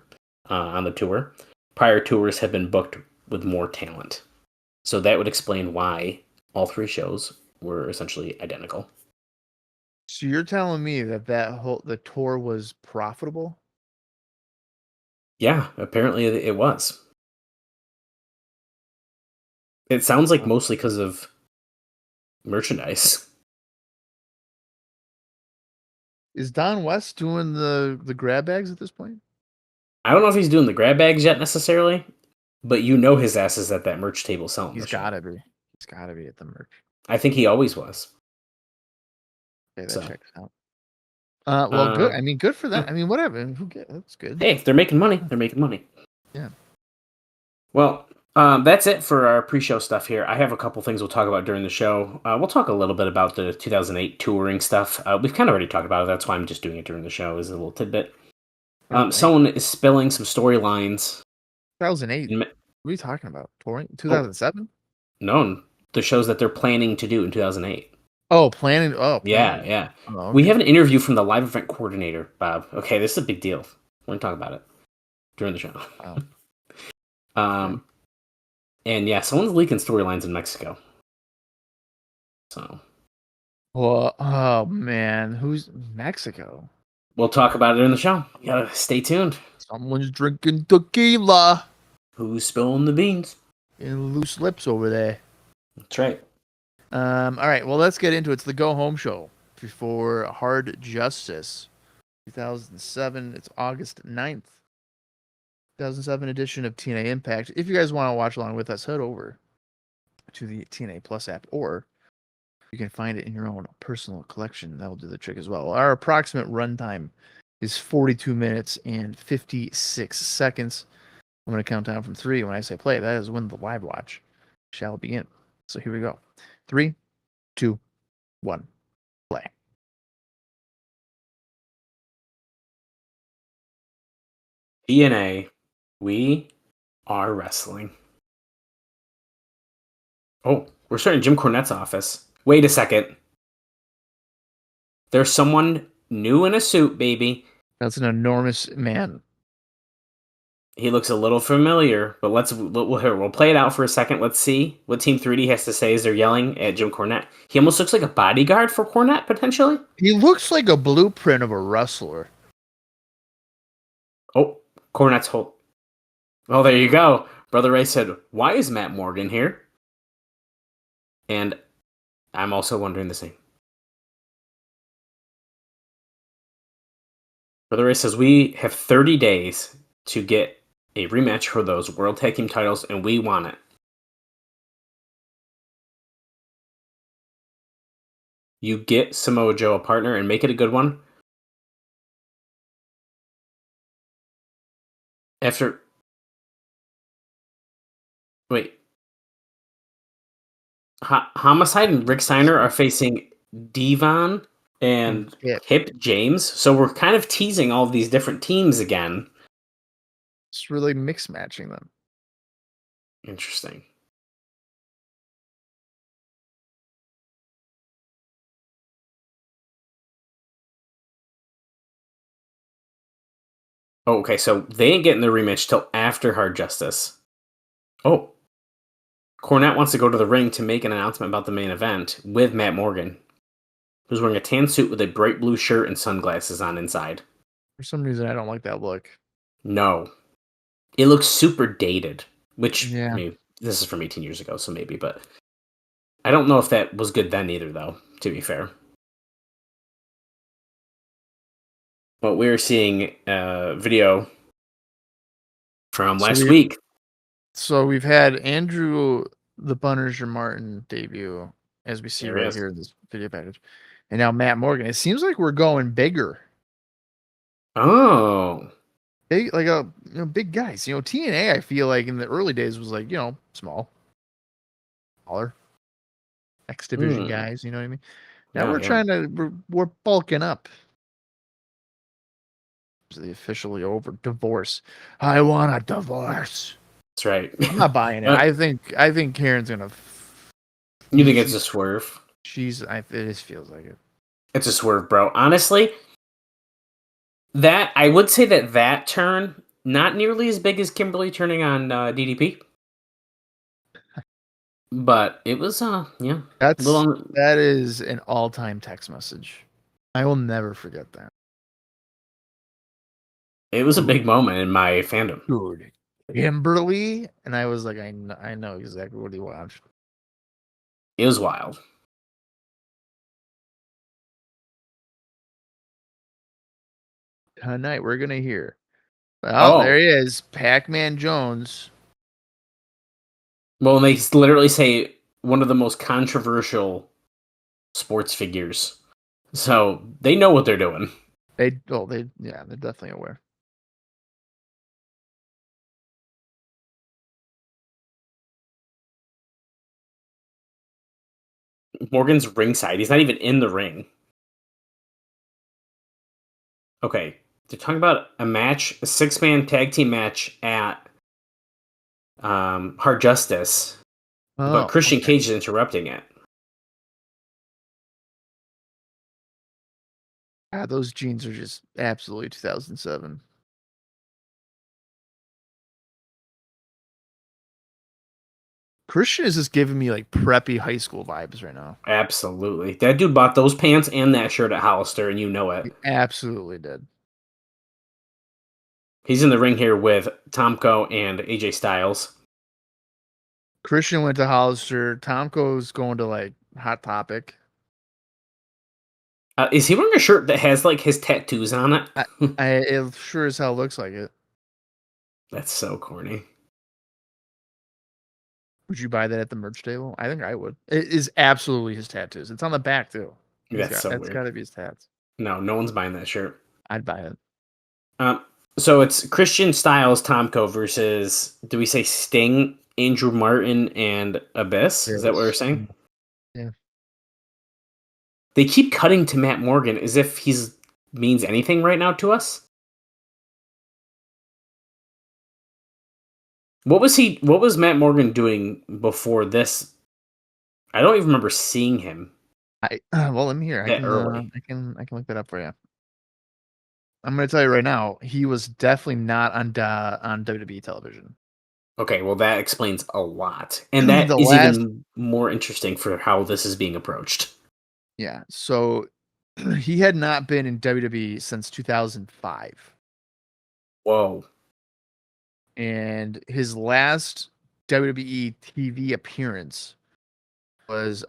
on the tour. Prior tours have been booked with more talent. So that would explain why all three shows were essentially identical. So you're telling me that the tour was profitable? Yeah, apparently it was. It sounds like mostly because of merchandise. Is Don West doing the grab bags at this point? I don't know if he's doing the grab bags yet necessarily, but his ass is at that merch table selling. He's gotta be. He's gotta be at the merch. I think he always was. Okay, that So. checks out. Well, good. I mean, good for that. I mean, whatever. Who cares? That's good. Hey, if they're making money, they're making money. Yeah. Well, that's it for our pre-show stuff here. I have a couple things we'll talk about during the show. We'll talk a little bit about the 2008 touring stuff. We've kind of already talked about it. That's why I'm just doing it during the show as a little tidbit. Someone is spilling some storylines. 2008? What are you talking about? Touring? 2007? No, the shows that they're planning to do in 2008. Oh, planning. Oh, planning. Yeah. Oh, okay. We have an interview from the live event coordinator, Bob. Okay, this is a big deal. We're going to talk about it during the show. Wow. And yeah, someone's leaking storylines in Mexico. So. Well, oh man, who's Mexico? We'll talk about it in the show. You gotta stay tuned. Someone's drinking tequila. Who's spilling the beans? And loose lips over there. That's right. All right, well, let's get into it. It's the Go Home Show before Hard Justice 2007. It's August 9th. 2007 edition of TNA Impact. If you guys want to watch along with us, head over to the TNA Plus app, or you can find it in your own personal collection. That'll do the trick as well. Our approximate runtime is 42 minutes and 56 seconds. I'm going to count down from 3. When I say play, that is when the live watch shall begin. So here we go. 3, 2, 1, play. TNA, we are wrestling. Oh, we're starting Jim Cornette's office. Wait a second. There's someone new in a suit, baby. That's an enormous man. He looks a little familiar, but we'll play it out for a second. Let's see what Team 3D has to say as they're yelling at Jim Cornette. He almost looks like a bodyguard for Cornette, potentially. He looks like a blueprint of a wrestler. Oh, Cornette's hold. Oh, there you go. Brother Ray said, "Why is Matt Morgan here?" And I'm also wondering the same. Brother Ray says, "We have 30 days to get a rematch for those World Tag Team titles, and we want it." You get Samoa Joe a partner and make it a good one. Homicide and Rick Steiner are facing Devon and Hip James. So we're kind of teasing all of these different teams again. It's really mix matching them. Interesting. Oh, okay, so they ain't getting the rematch till after Hard Justice. Oh. Cornette wants to go to the ring to make an announcement about the main event with Matt Morgan, who's wearing a tan suit with a bright blue shirt and sunglasses on inside. For some reason, I don't like that look. No. It looks super dated, which, yeah. I mean, this is from 18 years ago, so maybe, but I don't know if that was good then either, though, to be fair. But we're seeing a video from last week. So we've had Andrew the Punisher Martin debut, as we see right here in this video package. And now Matt Morgan. It seems like we're going bigger. Oh. Big, like big guys. TNA, I feel like in the early days was like, small. Smaller. X Division guys, you know what I mean? Now we're bulking up. The officially over divorce. I want a divorce. That's right. I'm not buying it. I think Karen's gonna. You think it's a swerve? It just feels like it. It's a swerve, bro. Honestly, I would say that turn not nearly as big as Kimberly turning on DDP, but it was yeah. That is an all-time text message. I will never forget that. It was a big moment in my fandom. Dude, Kimberly, and I was like, I know exactly what he watched. It was wild. Tonight we're gonna hear Well, there he is, Pacman Jones. Well, they literally say one of the most controversial sports figures. So they know what they're doing. They're definitely aware. Morgan's ringside. He's not even in the ring. Okay, they're talking about a match, a 6-man tag team match at Hard Justice, but Christian Cage is interrupting it. God, those jeans are just absolutely 2007. Christian is just giving me like preppy high school vibes right now. Absolutely. That dude bought those pants and that shirt at Hollister, and you know it. He absolutely did. He's in the ring here with Tomko and AJ Styles. Christian went to Hollister. Tomko's going to like Hot Topic. Is he wearing a shirt that has like his tattoos on it? It sure as hell looks like it. That's so corny. Would you buy that at the merch table? I think I would. It is absolutely his tattoos. It's on the back too. That's That's got to be his tats. No one's buying that shirt. I'd buy it. So it's Christian Styles, Tomko versus, do we say Sting, Andrew Martin, and Abyss? Is that what we're saying? Yeah. They keep cutting to Matt Morgan as if he's means anything right now to us. What was Matt Morgan doing before this? I don't even remember seeing him. Well, let me hear. I can look that up for you. I'm going to tell you right now, he was definitely not on WWE television. Okay, well that explains a lot. And that is even more interesting for how this is being approached. Yeah, so he had not been in WWE since 2005. Whoa. And his last WWE TV appearance was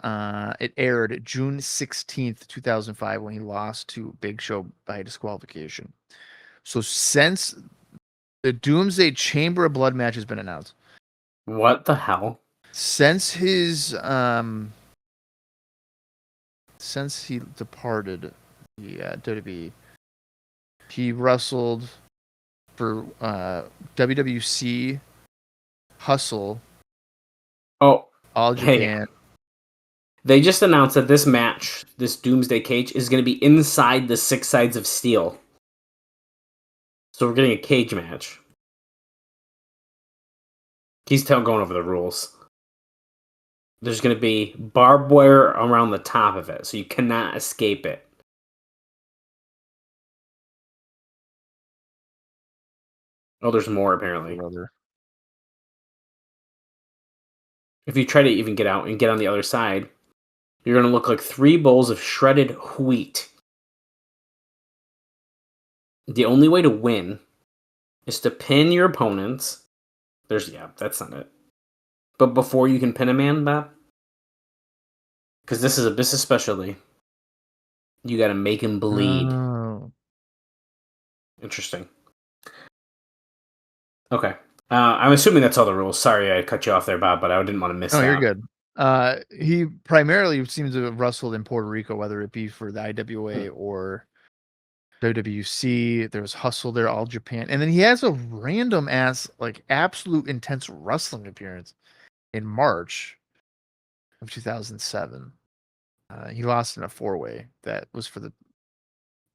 it aired June 16th, 2005 when he lost to Big Show by disqualification. So since the Doomsday Chamber of Blood match has been announced. What the hell? Since he departed the WWE, he wrestled for WWC, Hustle, All Japan. Hey, they just announced that this match, this Doomsday Cage, is going to be inside the 6 sides of steel. So we're getting a cage match. He's going over the rules. There's going to be barbed wire around the top of it, so you cannot escape it. Oh, there's more, apparently. If you try to even get out and get on the other side, you're going to look like 3 bowls of shredded wheat. The only way to win is to pin your opponents. That's not it. But before you can pin a man, Bob, because this is Abyss specialty, you got to make him bleed. Oh. Interesting. Okay. I'm assuming that's all the rules. Sorry I cut you off there, Bob, but I didn't want to miss that. Oh, you're good. He primarily seems to have wrestled in Puerto Rico, whether it be for the IWA or WWC. There was Hustle there, All Japan. And then he has a random ass, like, absolute intense wrestling appearance in March of 2007. He lost in a 4-way that was for the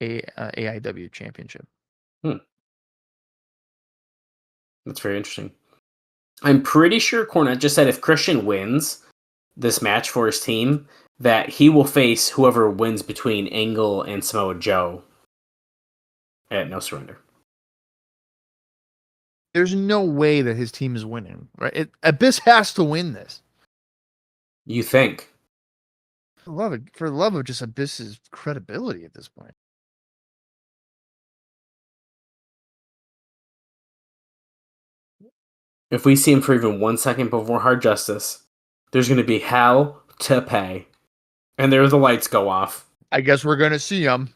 AIW championship. That's very interesting. I'm pretty sure Cornette just said if Christian wins this match for his team, that he will face whoever wins between Angle and Samoa Joe at No Surrender. There's no way that his team is winning, right? Abyss has to win this. You think? For the love of just Abyss's credibility at this point. If we see him for even 1 second before Hard Justice, there's going to be hell to pay. And there the lights go off. I guess we're going to see him.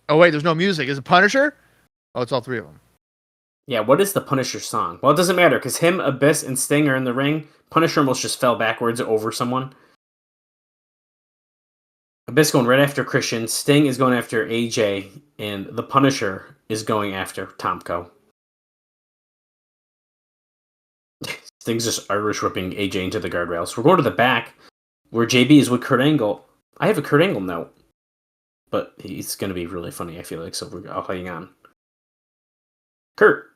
Oh, wait, there's no music. Is it Punisher? Oh, it's all three of them. Yeah, what is the Punisher song? Well, it doesn't matter, because him, Abyss, and Sting are in the ring. Punisher almost just fell backwards over someone. Abyss going right after Christian. Sting is going after AJ, and the Punisher is going after Tomko. Sting's just Irish whipping AJ into the guardrails. We're going to the back, where JB is with Kurt Angle. I have a Kurt Angle note, but he's going to be really funny, I feel like, so I'll hang on. Kurt.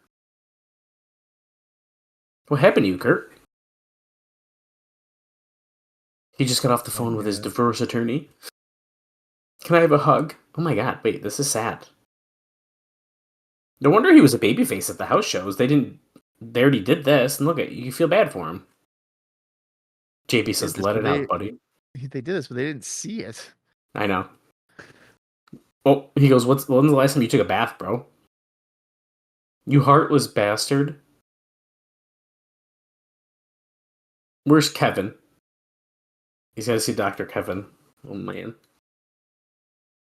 What happened to you, Kurt? He just got off the phone with his divorce attorney. Can I have a hug? Oh my god, wait, this is sad. No wonder he was a babyface at the house shows. They already did this, and look at you feel bad for him. JB says, let it out, buddy. They did this, but they didn't see it. I know. Oh, he goes, when's the last time you took a bath, bro? You heartless bastard. Where's Kevin? He's got to see Dr. Kevin. Oh, man.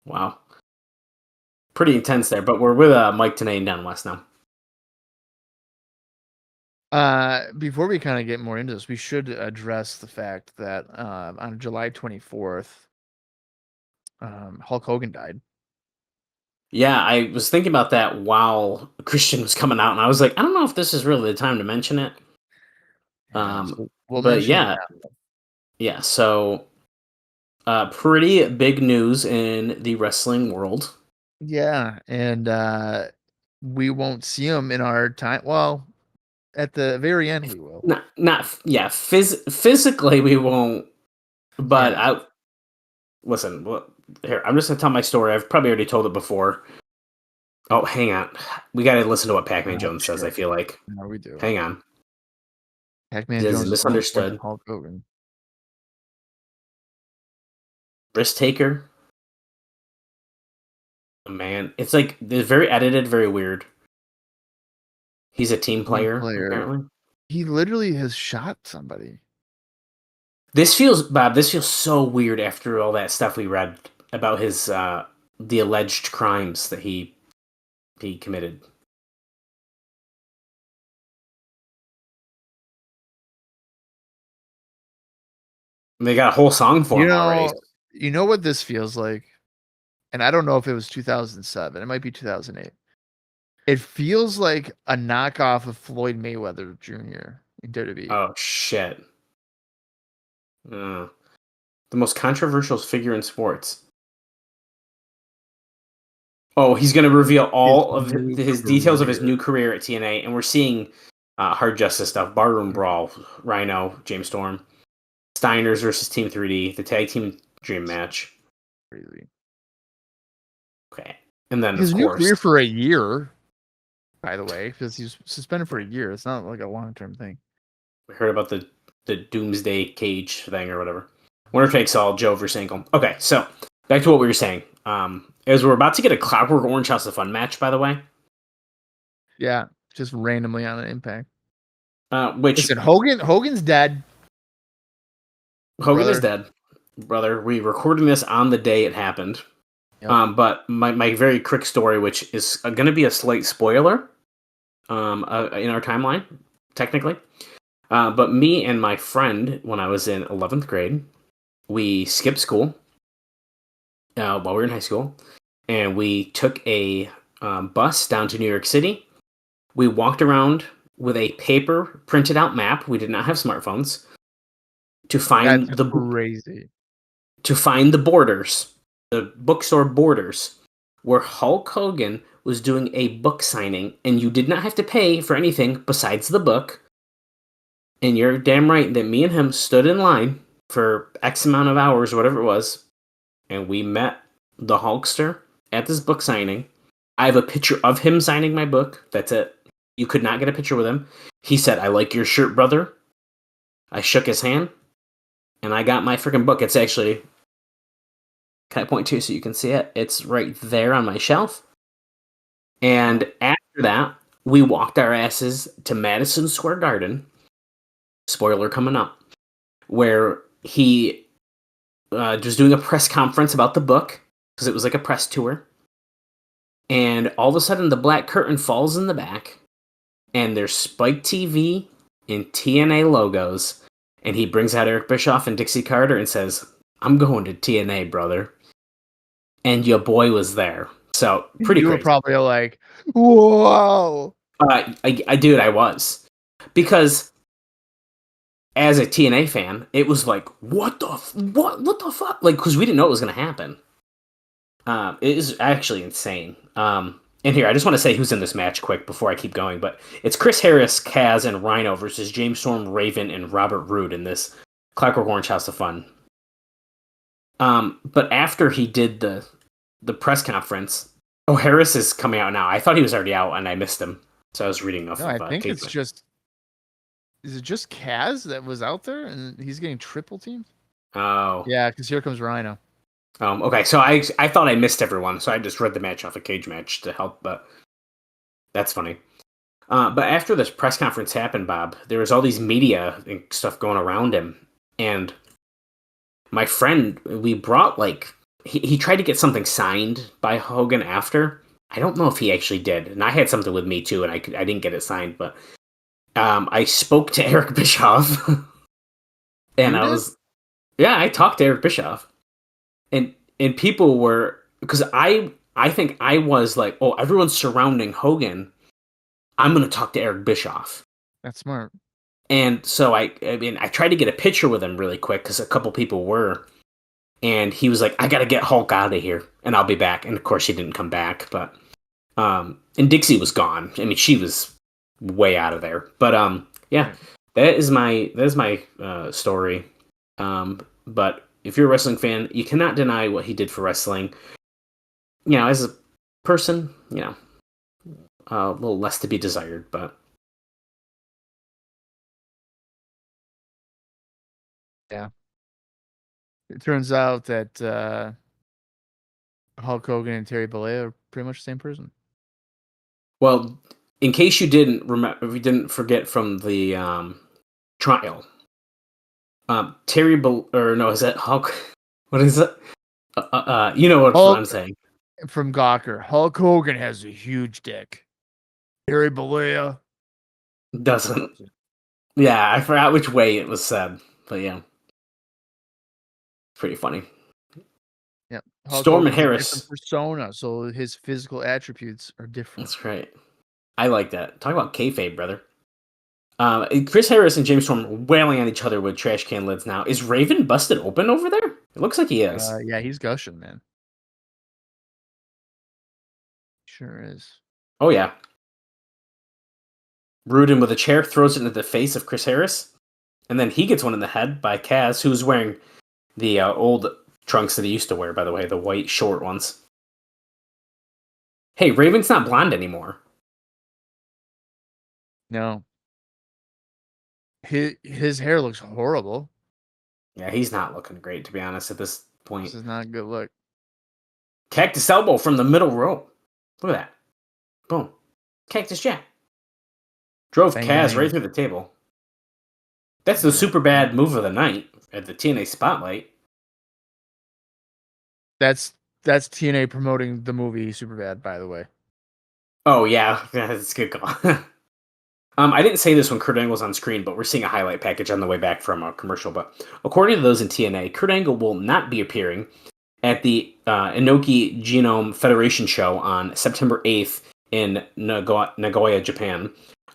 Wow. Pretty intense there, but we're with Mike Tenay and Down West now. Before we kind of get more into this, we should address the fact that on July 24th, Hulk Hogan died. Yeah, I was thinking about that while Christian was coming out, and I was like, I don't know if this is really the time to mention it. So but yeah. Yeah, so pretty big news in the wrestling world. Yeah, and we won't see him in our time. Well, at the very end, we will. Physically we won't. But Yeah. listen. Here, I'm just gonna tell my story. I've probably already told it before. Oh, hang on. We gotta listen to what Pacman Jones says. I feel like. No, we do. Hang on. Pacman Jones is misunderstood. Hulk Hogan. Risk taker. Man, it's like they're very edited, very weird. He's a team player. Apparently. He literally has shot somebody. This feels so weird after all that stuff we read about his the alleged crimes that he committed. And they got a whole song for him already. You know what this feels like? And I don't know if it was 2007. It might be 2008. It feels like a knockoff of Floyd Mayweather Jr. in WWE. Oh, shit. The most controversial figure in sports. Oh, he's going to reveal all of his details of his new career at TNA, and we're seeing Hard Justice stuff, Barroom Brawl, Rhino, James Storm, Steiners versus Team 3D, the Tag Team Dream Match. Crazy. Okay. And then, his of new course, career for a year, by the way, because he's suspended for a year. It's not like a long-term thing. We heard about the Doomsday Cage thing or whatever. Winner takes all, Joe versus Angle. Okay, so back to what we were saying. As we're about to get a Clockwork Orange House of Fun match, by the way. Yeah, just randomly on an Impact. Listen, Hogan's dead. Hogan is dead, brother. We recording this on the day it happened. Yep. But my very quick story, which is going to be a slight spoiler, in our timeline, technically. But me and my friend, when I was in 11th grade, we skipped school while we were in high school, and we took a bus down to New York City. We walked around with a paper printed out map. We did not have smartphones to find to find the borders, the bookstore borders, where Hulk Hogan was doing a book signing, and you did not have to pay for anything besides the book. And you're damn right that me and him stood in line for X amount of hours, whatever it was, and we met the Hulkster at this book signing. I have a picture of him signing my book. That's it. You could not get a picture with him. He said, "I like your shirt, brother." I shook his hand, and I got my freaking book. It's actually, can I point to so you can see it? It's right there on my shelf. And after that, we walked our asses to Madison Square Garden. Spoiler coming up, where he was doing a press conference about the book, because it was like a press tour. And all of a sudden, the black curtain falls in the back, and there's Spike TV and TNA logos. And he brings out Eric Bischoff and Dixie Carter and says, "I'm going to TNA, brother." And your boy was there. So, pretty You were crazy. probably like, whoa. I was. Because as a TNA fan, it was like, what the fuck? Like, because we didn't know it was going to happen. It is actually insane. And here, I just want to say who's in this match quick before I keep going, but it's Chris Harris, Kaz, and Rhino versus James Storm, Raven, and Robert Roode in this Clockwork Orange House of Fun. But after he did the press conference, Harris is coming out now. I thought he was already out, and I missed him, so I was reading off. No, I think it's just. Is it just Kaz that was out there and he's getting triple teamed? Oh. Yeah, because here comes Rhino. Okay, so I thought I missed everyone, so I just read the match off a Cage Match to help, but that's funny. But after this press conference happened, Bob, there was all these media and stuff going around him, and my friend, we brought, like, he tried to get something signed by Hogan after. I don't know if he actually did, and I had something with me too, and I didn't get it signed, but I spoke to Eric Bischoff, and I talked to Eric Bischoff. And people were, because I think I was like, oh, everyone's surrounding Hogan, I'm going to talk to Eric Bischoff. That's smart. And so I tried to get a picture with him really quick because a couple people were, and he was like, I got to get Hulk out of here and I'll be back. And of course he didn't come back, but and Dixie was gone. I mean, she was way out of there. But yeah, that is my story. But if you're a wrestling fan, you cannot deny what he did for wrestling. You know, as a person, you know, a little less to be desired, but yeah. It turns out that Hulk Hogan and Terry Bollea are pretty much the same person. Well, in case you didn't remember, if you didn't forget from the trial, is that Hulk? What is it? You know what I'm saying. From Gawker, Hulk Hogan has a huge dick. Terry Bollea doesn't. Yeah, I forgot which way it was said, but yeah, pretty funny. Yep. Storm and Harris persona, so his physical attributes are different. That's right. I like that. Talk about kayfabe, brother. Chris Harris and James Storm are wailing on each other with trash can lids now. Is Raven busted open over there? It looks like he is. Yeah, he's gushing, man. Sure is. Oh, yeah. Roode with a chair throws it into the face of Chris Harris. And then he gets one in the head by Kaz, who's wearing the old trunks that he used to wear, by the way, the white short ones. Hey, Raven's not blonde anymore. No. His hair looks horrible. Yeah, he's not looking great, to be honest, at this point. This is not a good look. Cactus elbow from the middle row. Look at that. Boom. Cactus Jack. Drove Kaz right through the table. That's the super bad move of the night at the TNA Spotlight. That's TNA promoting the movie Superbad, by the way. Oh, yeah. That's a good call. I didn't say this when Kurt Angle's on screen, but we're seeing a highlight package on the way back from a commercial. But according to those in TNA, Kurt Angle will not be appearing at the Inoki Genome Federation show on September 8th in Nagoya, Japan,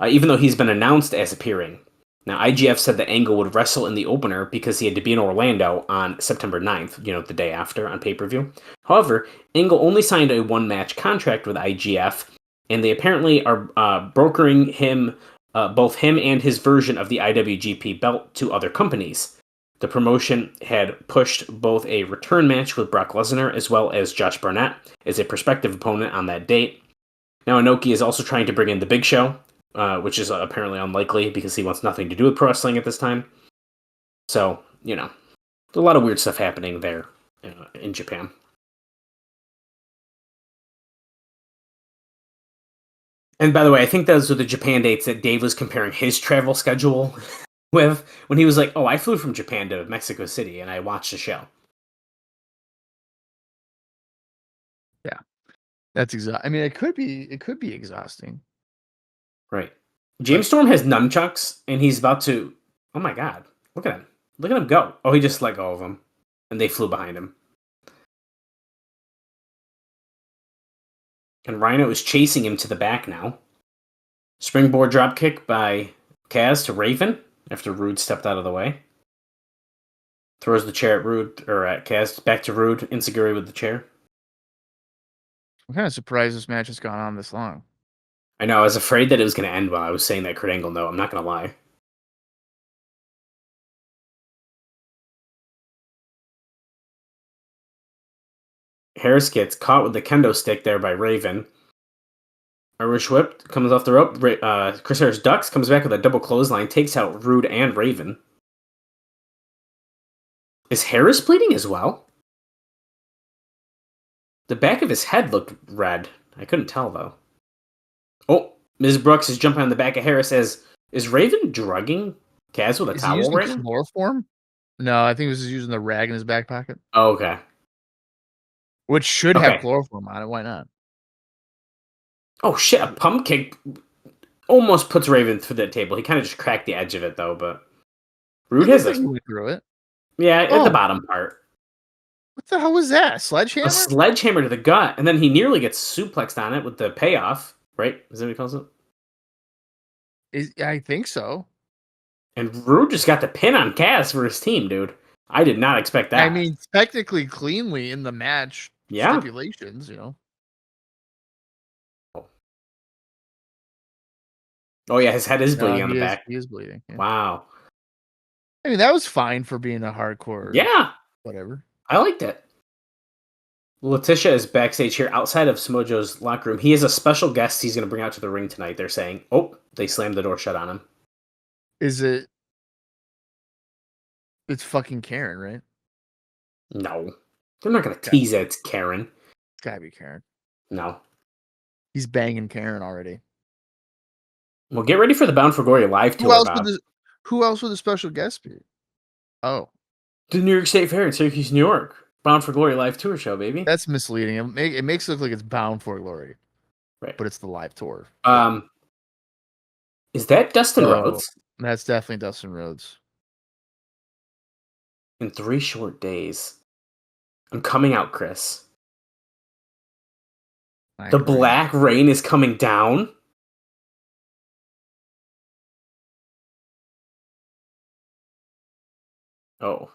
even though he's been announced as appearing. Now, IGF said that Angle would wrestle in the opener because he had to be in Orlando on September 9th, the day after, on pay-per-view. However, Angle only signed a one-match contract with IGF, and they apparently are brokering him, both him and his version of the IWGP belt to other companies. The promotion had pushed both a return match with Brock Lesnar as well as Josh Barnett as a prospective opponent on that date. Now, Inoki is also trying to bring in The Big Show, which is apparently unlikely because he wants nothing to do with pro wrestling at this time. So, a lot of weird stuff happening there in Japan. And by the way, I think those are the Japan dates that Dave was comparing his travel schedule with when he was like, oh, I flew from Japan to Mexico City and I watched the show. Yeah. That's I mean, it could be exhausting. Right. James Storm has nunchucks, and he's about to. Oh my god! Look at him! Look at him go! Oh, he just let go of them, and they flew behind him. And Rhino is chasing him to the back now. Springboard dropkick by Kaz to Raven after Roode stepped out of the way. Throws the chair at Roode, or at Kaz, back to Roode. Insecurity with the chair. I'm kind of surprised this match has gone on this long. I know, I was afraid that it was going to end while I was saying that Kurt Angle no. I'm not going to lie. Harris gets caught with the kendo stick there by Raven. Irish whip comes off the rope. Chris Harris ducks, comes back with a double clothesline, takes out Roode and Raven. Is Harris bleeding as well? The back of his head looked red. I couldn't tell, though. Oh, Ms. Brooks is jumping on the back of Harris. Is Raven drugging Kaz with a towel? Is he right using now? chloroform? No, I think he was just using the rag in his back pocket. Oh, okay. Which should have chloroform on it. Why not? Oh, shit. A pump kick almost puts Raven through that table. He kind of just cracked the edge of it, though, but Roode has he went through it. Yeah, at the bottom part. What the hell was that? A sledgehammer? A sledgehammer to the gut, and then he nearly gets suplexed on it with the payoff, right? Is that what he calls it? I think so. And Roode just got the pin on Kaz for his team, dude. I did not expect that. I mean, technically cleanly in the match stipulations, you know. Oh, yeah, his head is bleeding on the back. He is bleeding. Yeah. Wow. I mean, that was fine for being a hardcore. Yeah. Whatever. I liked it. Letitia is backstage here outside of Samoa Joe's locker room. He has a special guest he's going to bring out to the ring tonight. They're saying, oh, they slammed the door shut on him. Is it? It's fucking Karen, right? No. They're not going to tease that it's Karen. It's got to be Karen. No. He's banging Karen already. Well, get ready for the Bound for Glory live tour, Bob. Who else would the special guest be? Oh. The New York State Fair in Syracuse, New York. Bound for Glory live tour show, baby. That's misleading. It makes it look like it's Bound for Glory. Right. But it's the live tour. Is that Dustin Rhodes? That's definitely Dustin Rhodes. In 3 short days. I'm coming out, Chris. The black rain is coming down. Oh,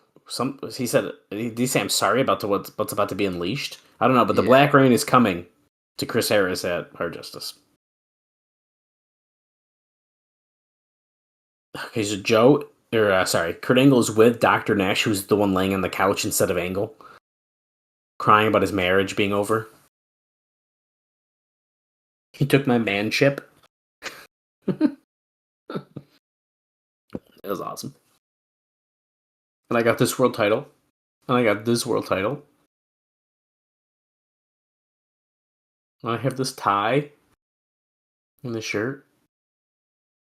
he said. Did he say I'm sorry about what's about to be unleashed? I don't know, but the black rain is coming to Chris Harris at Hard Justice. Okay, so Kurt Angle is with Dr. Nash, who's the one laying on the couch instead of Angle, crying about his marriage being over. He took my manship. It was awesome. And I got this world title. And I got this world title. And I have this tie. And this shirt.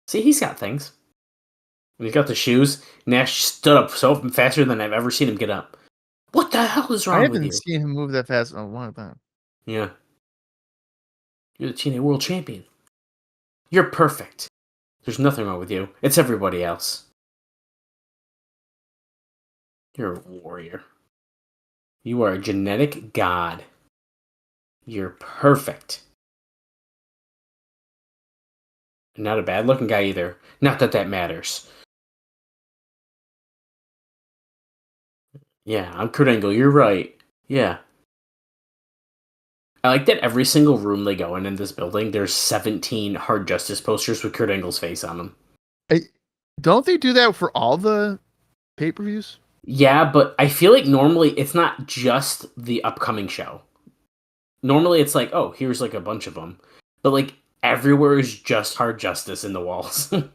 See, he's got things. And he's got the shoes. Nash stood up so faster than I've ever seen him get up. What the hell is wrong with you? I haven't seen him move that fast in a long time. Yeah. You're the TNA World Champion. You're perfect. There's nothing wrong with you. It's everybody else. You're a warrior. You are a genetic god. You're perfect. Not a bad-looking guy either. Not that that matters. Yeah, I'm Kurt Angle. You're right. Yeah. I like that every single room they go in this building, there's 17 Hard Justice posters with Kurt Angle's face on them. Don't they do that for all the pay-per-views? Yeah, but I feel like normally it's not just the upcoming show. Normally it's like, oh, here's like a bunch of them. But like everywhere is just Hard Justice in the walls. I don't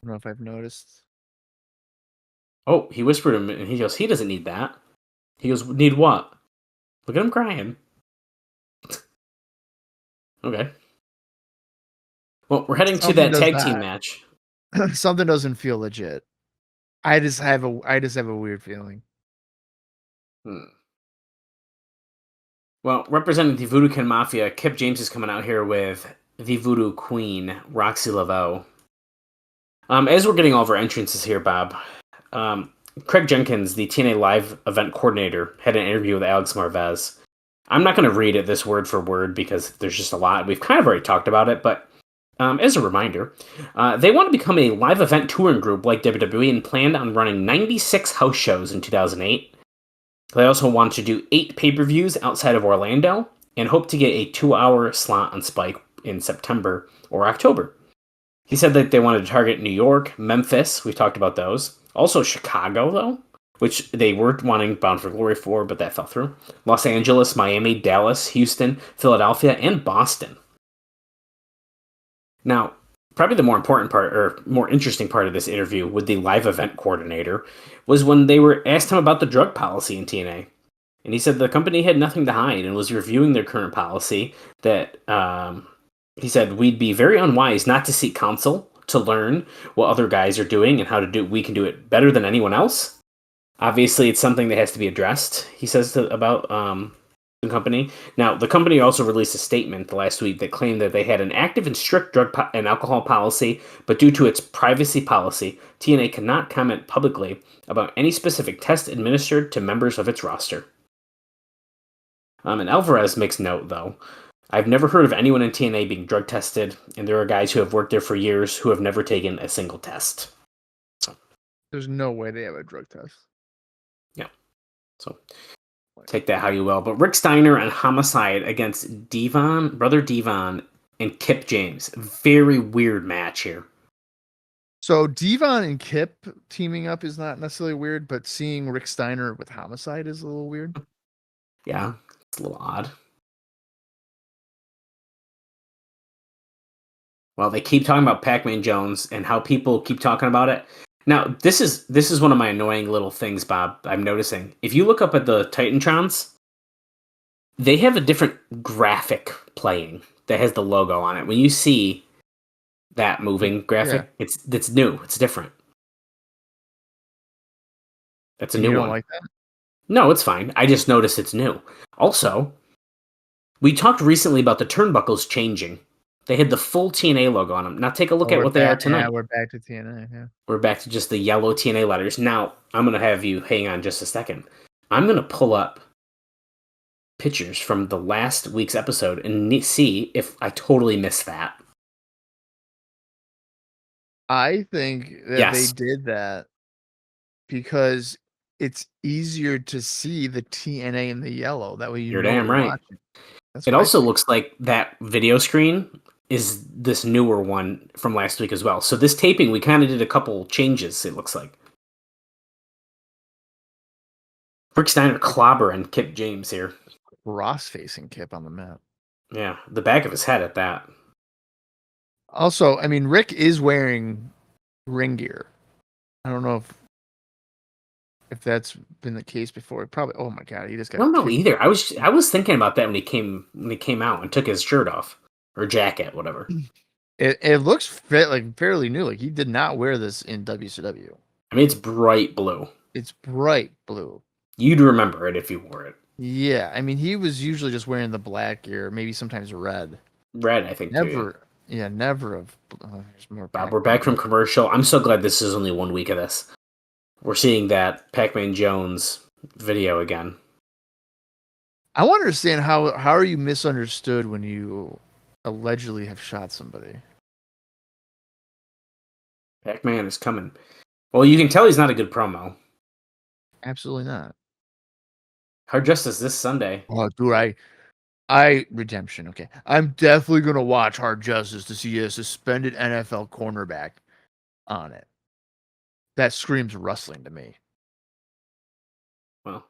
know if I've noticed. Oh, he whispered him and he goes, he doesn't need that. He goes, need what? Look at him crying. Okay. Well, we're heading to that tag team match. Something doesn't feel legit. I just have a weird feeling. Well, Well, representing the Voodoo Kin Mafia, Kip James is coming out here with the Voodoo Queen, Roxy Laveau. As we're getting all of our entrances here, Bob, Craig Jenkins, the TNA Live event coordinator, had an interview with Alex Marvez. I'm not going to read it this word for word because there's just a lot. We've kind of already talked about it, but as a reminder, they want to become a live event touring group like WWE and planned on running 96 house shows in 2008. They also want to do 8 pay-per-views outside of Orlando and hope to get a 2-hour slot on Spike in September or October. He said that they wanted to target New York, Memphis, we've talked about those. Also Chicago, though, which they were wanting Bound for Glory for, but that fell through. Los Angeles, Miami, Dallas, Houston, Philadelphia, and Boston. Now, probably the more important part, or more interesting part of this interview with the live event coordinator, was when they were asked him about the drug policy in TNA. And he said the company had nothing to hide and was reviewing their current policy that, he said, we'd be very unwise not to seek counsel to learn what other guys are doing and how to do. We can do it better than anyone else. Obviously, it's something that has to be addressed, he says about the company. Now, the company also released a statement last week that claimed that they had an active and strict drug and alcohol policy, but due to its privacy policy, TNA cannot comment publicly about any specific test administered to members of its roster. And Alvarez makes note, though, I've never heard of anyone in TNA being drug tested, and there are guys who have worked there for years who have never taken a single test. So, there's no way they have a drug test. Yeah. So take that how you will. But Rick Steiner and Homicide against Devon, Brother Devon, and Kip James. Very weird match here. So Devon and Kip teaming up is not necessarily weird, but seeing Rick Steiner with Homicide is a little weird. Yeah, it's a little odd. Well, they keep talking about Pacman Jones and how people keep talking about it. Now, this is one of my annoying little things, Bob, I'm noticing. If you look up at the Titantrons, they have a different graphic playing that has the logo on it. When you see that moving graphic, it's new. It's different. That's a new one. You don't like that? No, it's fine. I just noticed it's new. Also, we talked recently about the turnbuckles changing. They had the full TNA logo on them. Now take a look at what they are tonight. Yeah, we're back to TNA. Yeah, we're back to just the yellow TNA letters. Now, I'm going to have you hang on just a second. I'm going to pull up pictures from the last week's episode and see if I totally missed that. I think that they did that because it's easier to see the TNA in the yellow. That way you're damn right. It also looks like that video screen is this newer one from last week as well. So this taping, we kind of did a couple changes, it looks like. Rick Steiner clobbering Kip James here. Cross-facing Kip on the map. Yeah, the back of his head at that. Also, I mean, Rick is wearing ring gear. I don't know if that's been the case before. Probably. Oh my god, he just got. I don't know either. I was thinking about that when he came out and took his shirt off or jacket, whatever. It looks fairly new. Like he did not wear this in WCW. I mean, it's bright blue. It's bright blue. You'd remember it if you wore it. Yeah, I mean, he was usually just wearing the black gear, maybe sometimes red. Red, I think. Never. Too. Yeah, never of. There's more. Bob, we're back from commercial. I'm so glad this is only 1 week of this. We're seeing that Pacman Jones video again. I want to understand how are you misunderstood when you allegedly have shot somebody? Pacman is coming. Well, you can tell he's not a good promo. Absolutely not. Hard Justice this Sunday. Oh, dude, I redemption. Okay, I'm definitely gonna watch Hard Justice to see a suspended NFL cornerback on it. That screams wrestling to me. Well,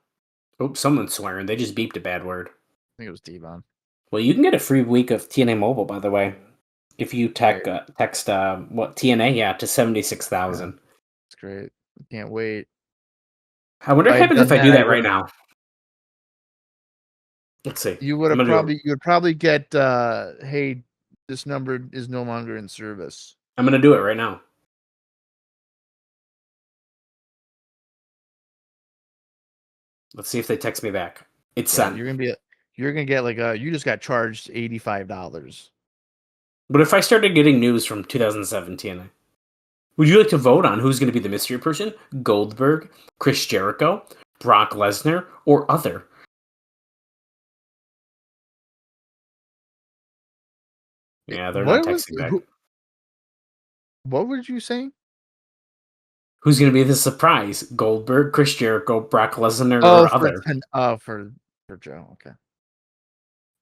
oops, someone's swearing. They just beeped a bad word. I think it was Devon. Well, you can get a free week of TNA Mobile, by the way, if you text TNA to 76,000. That's great. I can't wait. I wonder what happens if I do that right now. Let's see. You would probably get hey, this number is no longer in service. I'm gonna do it right now. Let's see if they text me back. It's sent. You're gonna you're gonna get you just got charged $85. But if I started getting news from 2017, would you like to vote on who's going to be the mystery person? Goldberg, Chris Jericho, Brock Lesnar, or other? Yeah, they're not texting back. What were you saying? Who's going to be the surprise? Goldberg, Chris Jericho, Brock Lesnar, or other? For Joe. Okay.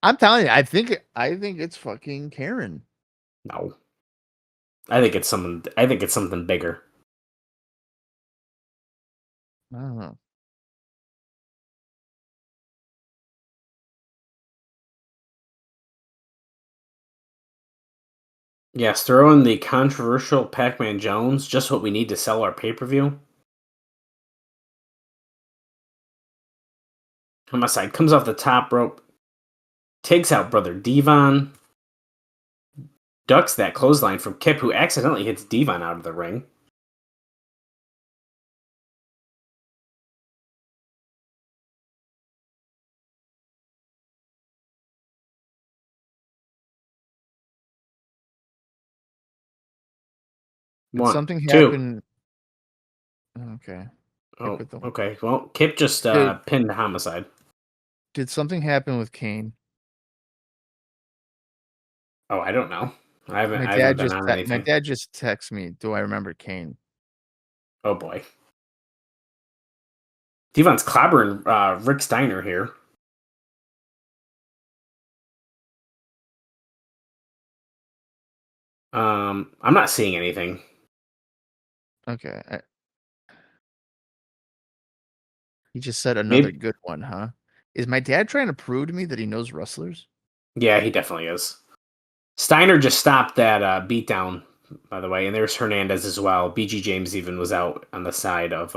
I'm telling you, I think it's fucking Karen. No. I think it's something bigger. I don't know. Yes, throw in the controversial Pacman Jones, just what we need to sell our pay-per-view. Homicide comes off the top rope, takes out Brother Devon, ducks that clothesline from Kip, who accidentally hits Devon out of the ring. Did something two. happen? Okay. Oh, okay. Well, Kip just pinned Homicide. Did something happen with Kane? Oh, I don't know. I haven't My dad just texted me. Do I remember Kane? Oh boy. Devon's clobbering Rick Steiner here. I'm not seeing anything. Okay. He just said another good one, huh? Is my dad trying to prove to me that he knows wrestlers? Yeah, he definitely is. Steiner just stopped that beatdown, by the way, and there's Hernandez as well. BG James even was out on the side of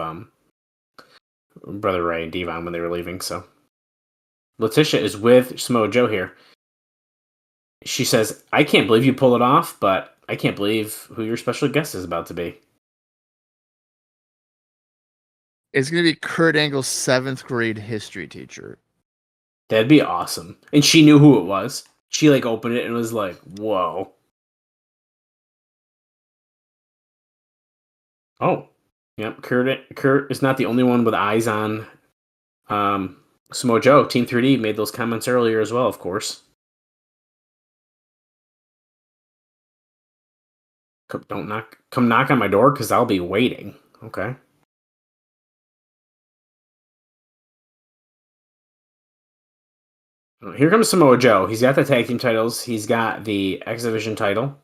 Brother Ray and Devon when they were leaving. So Letitia is with Samoa Joe here. She says, "I can't believe you pull it off, but I can't believe who your special guest is about to be." It's gonna be Kurt Angle's 7th grade history teacher. That'd be awesome. And she knew who it was. She opened it and was like, "Whoa." Oh. Yep, Kurt is not the only one with eyes on Samoa Joe. Team 3D made those comments earlier as well, of course. Come knock on my door because I'll be waiting. Okay. Here comes Samoa Joe. He's got the tag team titles. He's got the X Division title.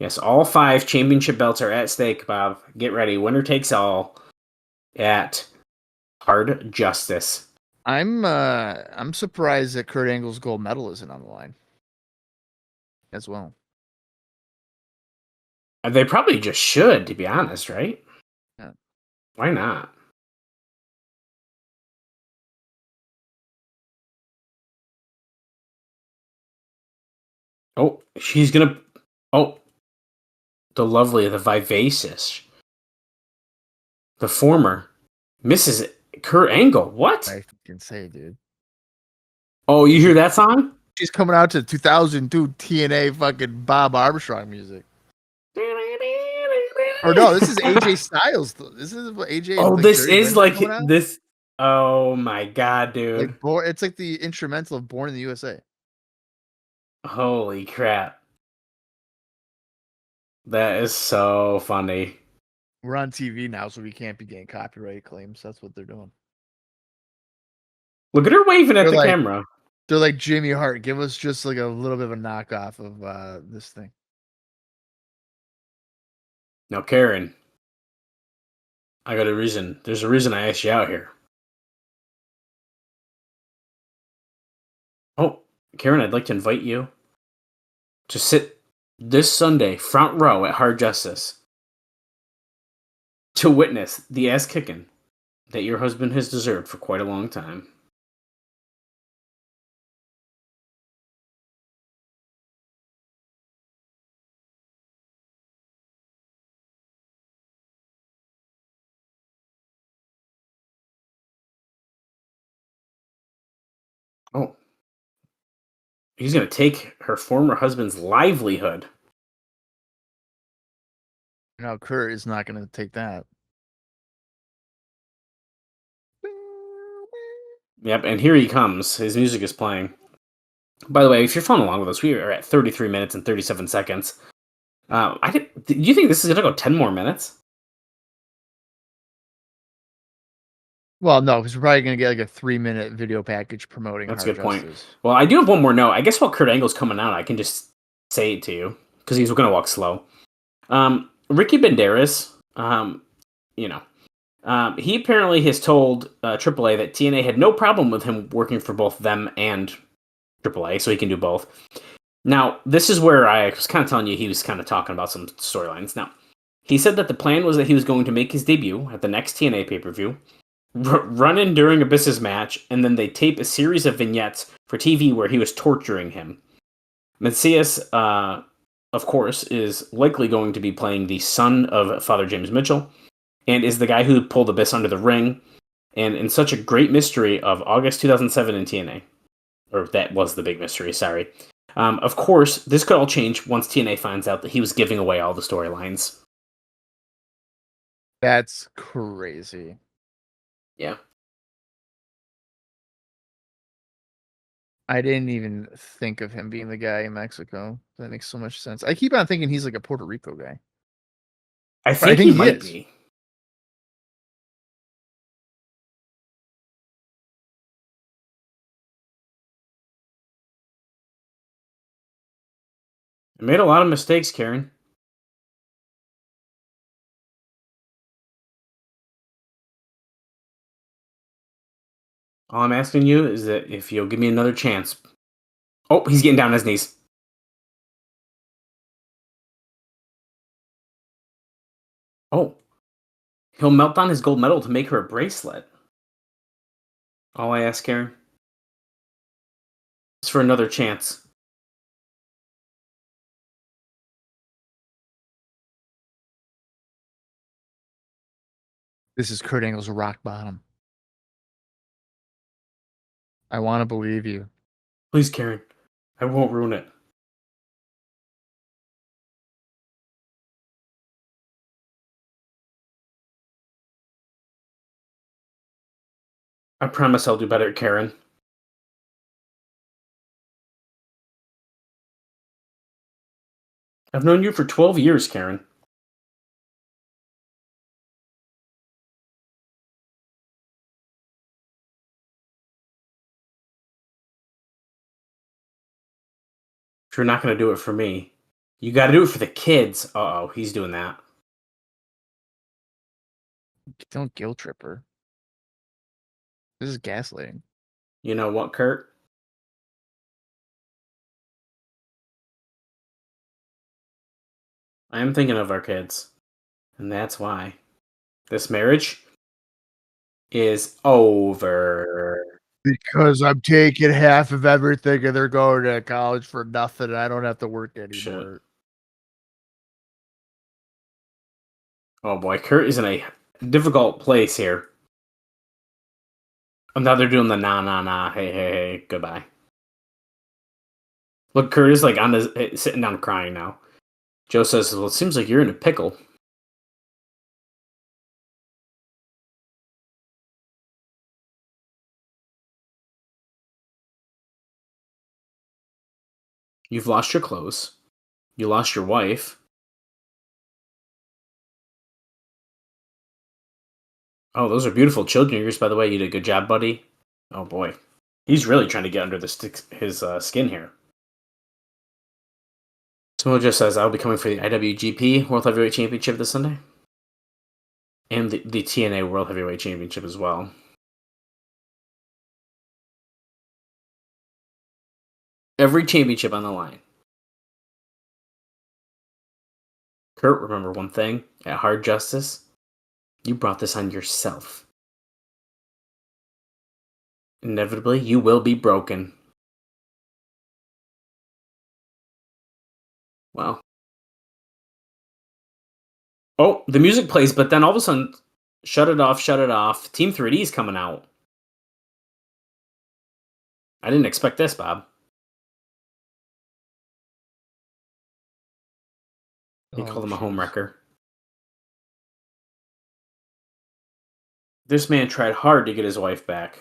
Yes, all 5 championship belts are at stake, Bob. Get ready. Winner takes all at Hard Justice. I'm surprised that Kurt Angle's gold medal isn't on the line as well. They probably just should, to be honest, right? Yeah. Why not? Oh, she's gonna. Oh, the lovely, the vivacious, the former Mrs. Kurt Angle. What? I can say, dude. Oh, you hear that song? She's coming out to 2002 TNA fucking Bob Armstrong music. Or no, this is AJ Styles. This is what AJ. Oh, this is this. Oh my god, dude! It's like the instrumental of "Born in the USA." Holy crap! That is so funny. We're on TV now, so we can't be getting copyright claims. That's what they're doing. Look at her waving at the camera. They're like, Jimmy Hart, give us just a little bit of a knockoff of this thing. Now, Karen, I got a reason. There's a reason I asked you out here. Oh, Karen, I'd like to invite you to sit this Sunday front row at Hard Justice to witness the ass kicking that your husband has deserved for quite a long time. Oh, he's going to take her former husband's livelihood. No, Kurt is not going to take that. Yep, and here he comes. His music is playing. By the way, if you're following along with us, we are at 33 minutes and 37 seconds. Do you think this is going to go 10 more minutes? Well, no, because we're probably going to get like a 3-minute video package promoting That's a Hard good point. Justice. Well, I do have one more note. I guess while Kurt Angle's coming out, I can just say it to you because he's going to walk slow. Ricky Banderas, he apparently has told AAA that TNA had no problem with him working for both them and AAA, so he can do both. Now, this is where I was kind of telling you he was kind of talking about some storylines. Now, he said that the plan was that he was going to make his debut at the next TNA pay-per-view, run in during Abyss's match, and then they tape a series of vignettes for TV where he was torturing him. Macias, of course, is likely going to be playing the son of Father James Mitchell, and is the guy who pulled Abyss under the ring, and in such a great mystery of August 2007 in TNA. Or that was the big mystery, sorry. Of course, this could all change once TNA finds out that he was giving away all the storylines. That's crazy. Yeah. I didn't even think of him being the guy in Mexico. That makes so much sense. I keep on thinking he's like a Puerto Rico guy. I think he might is. be. I made a lot of mistakes, Karen. All I'm asking you is that if you'll give me another chance. Oh, he's getting down on his knees. Oh. He'll melt down his gold medal to make her a bracelet. All I ask, Karen, is for another chance. This is Kurt Angle's rock bottom. I want to believe you. Please, Karen. I won't ruin it. I promise I'll do better, Karen. I've known you for 12 years, Karen. If you're not going to do it for me, you got to do it for the kids. Uh-oh, he's doing that. Don't guilt trip her. This is gaslighting. You know what, Kurt? I am thinking of our kids. And that's why. This marriage is over. Because I'm taking half of everything and they're going to college for nothing and I don't have to work anymore. Shit. Oh boy, Kurt is in a difficult place here. And now they're doing the nah, hey, goodbye. Look, Kurt is like sitting down crying now. Joe says, well, it seems like you're in a pickle. You've lost your clothes. You lost your wife. Oh, those are beautiful children ears, by the way. You did a good job, buddy. Oh, boy. He's really trying to get under his skin here. Samoa Joe says, I'll be coming for the IWGP World Heavyweight Championship this Sunday. And the TNA World Heavyweight Championship as well. Every championship on the line. Kurt, remember one thing. At Hard Justice, you brought this on yourself. Inevitably, you will be broken. Well. Oh, the music plays, but then all of a sudden, shut it off. Team 3D is coming out. I didn't expect this, Bob. He called him a homewrecker. This man tried hard to get his wife back.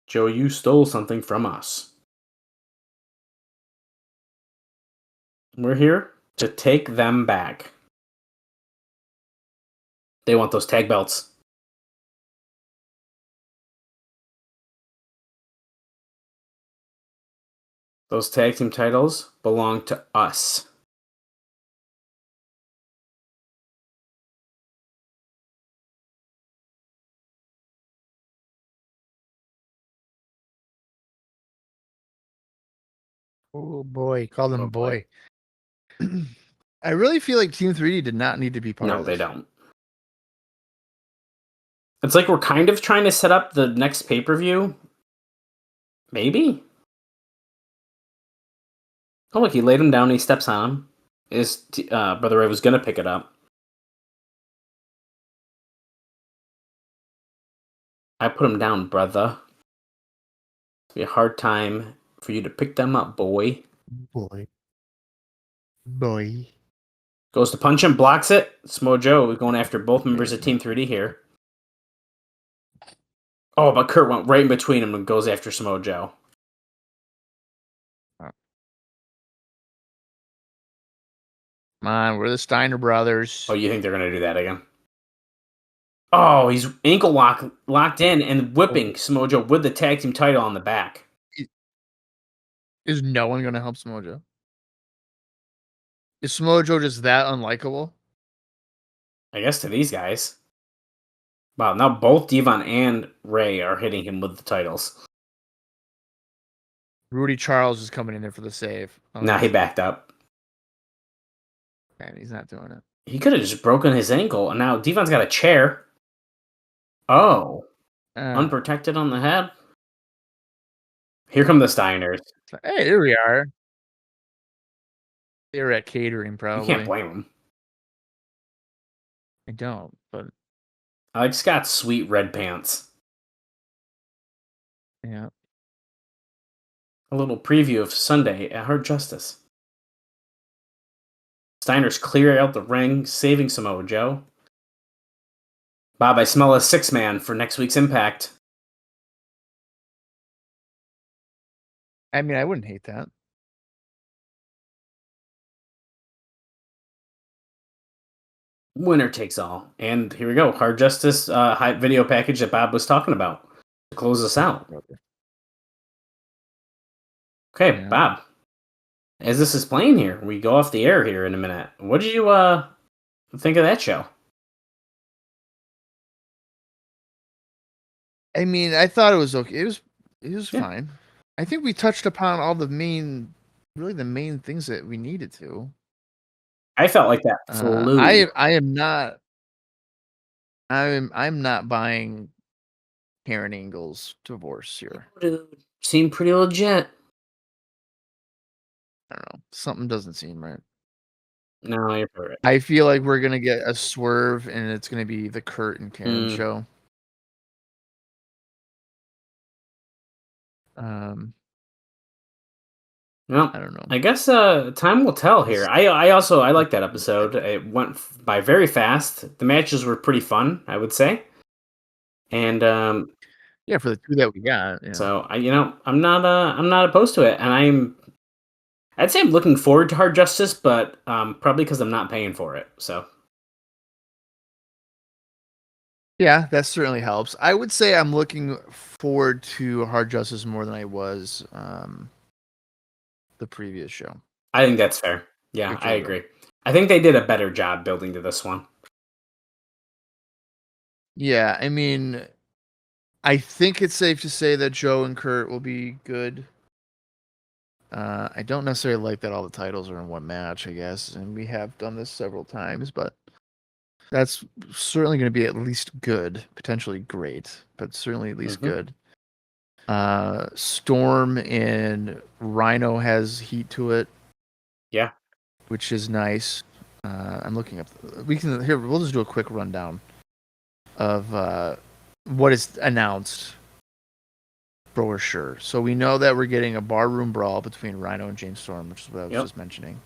Joe, you stole something from us. We're here to take them back. They want those tag belts. Those tag team titles belong to us. Oh boy, call them Oh, boy. boy. I really feel like Team 3D did not need to be part No, of they this. don't. It's like we're kind of trying to set up the next pay-per-view. Maybe? Oh, look, he laid him down and he steps on him. His Brother Ray was going to pick it up. I put him down, brother. It'll be a hard time for you to pick them up, boy. Boy. Goes to punch him, blocks it. Samoa Joe is going after both members of Team 3D here. Oh, but Kurt went right in between him and goes after Samoa Joe. Come on, we're the Steiner brothers. Oh, you think they're going to do that again? Oh, he's ankle locked in and whipping Samoa Joe with the tag team title on the back. Is no one going to help Samoa Joe? Is Samoa Joe just that unlikable? I guess to these guys. Wow, now both Devon and Ray are hitting him with the titles. Rudy Charles is coming in there for the save. Nah, he backed up. Man, he's not doing it. He could have just broken his ankle, and now Devon's got a chair. Oh. Unprotected on the head. Here come the Steiners. Hey, here we are. They were at catering, probably. You can't blame them. I don't, but... I like Scott's sweet red pants. Yeah. A little preview of Sunday at Hard Justice. Steiner's clear out the ring, saving Samoa Joe. Bob, I smell a 6-man for next week's Impact. I mean, I wouldn't hate that. Winner takes all. And here we go. Hard Justice hype video package that Bob was talking about to close us out. Okay, yeah. Bob. As this is playing here, we go off the air here in a minute. What did you think of that show? I mean, I thought it was okay. It was fine. I think we touched upon all the main things that we needed to. I felt like that flew. I'm not buying Karen Angle's divorce here. Dude, seemed pretty legit. I don't know. Something doesn't seem right. No, you're right. I feel like we're gonna get a swerve, and it's gonna be the Kurt and Karen show. Well, I don't know. I guess time will tell here. I like that episode. It went by very fast. The matches were pretty fun, I would say. And yeah, for the two that we got. Yeah. So I'm not opposed to it, and I'd say I'm looking forward to Hard Justice, but probably because I'm not paying for it. So. Yeah, that certainly helps. I would say I'm looking forward to Hard Justice more than I was the previous show. I think that's fair. Yeah, I agree. I think they did a better job building to this one. Yeah, I mean, I think it's safe to say that Joe and Kurt will be good. I don't necessarily like that all the titles are in one match, I guess, and we have done this several times, but that's certainly going to be at least good, potentially great, but certainly at least good. Storm and Rhino has heat to it. Yeah. Which is nice. I'm looking up. We'll just do a quick rundown of what is announced for sure. So we know that we're getting a barroom brawl between Rhino and James Storm, which is what I was just mentioning,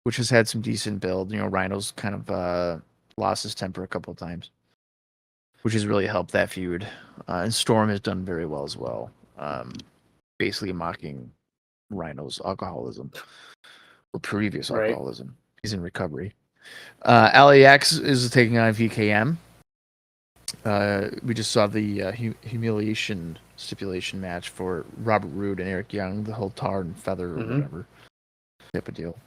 which has had some decent build. Rhino's kind of lost his temper a couple of times, which has really helped that feud. And Storm has done very well as well, basically mocking Rhino's alcoholism or previous alcoholism. He's in recovery. LAX is taking on VKM. We just saw the humiliation stipulation match for Robert Roode and Eric Young, the whole tar and feather or whatever type of deal.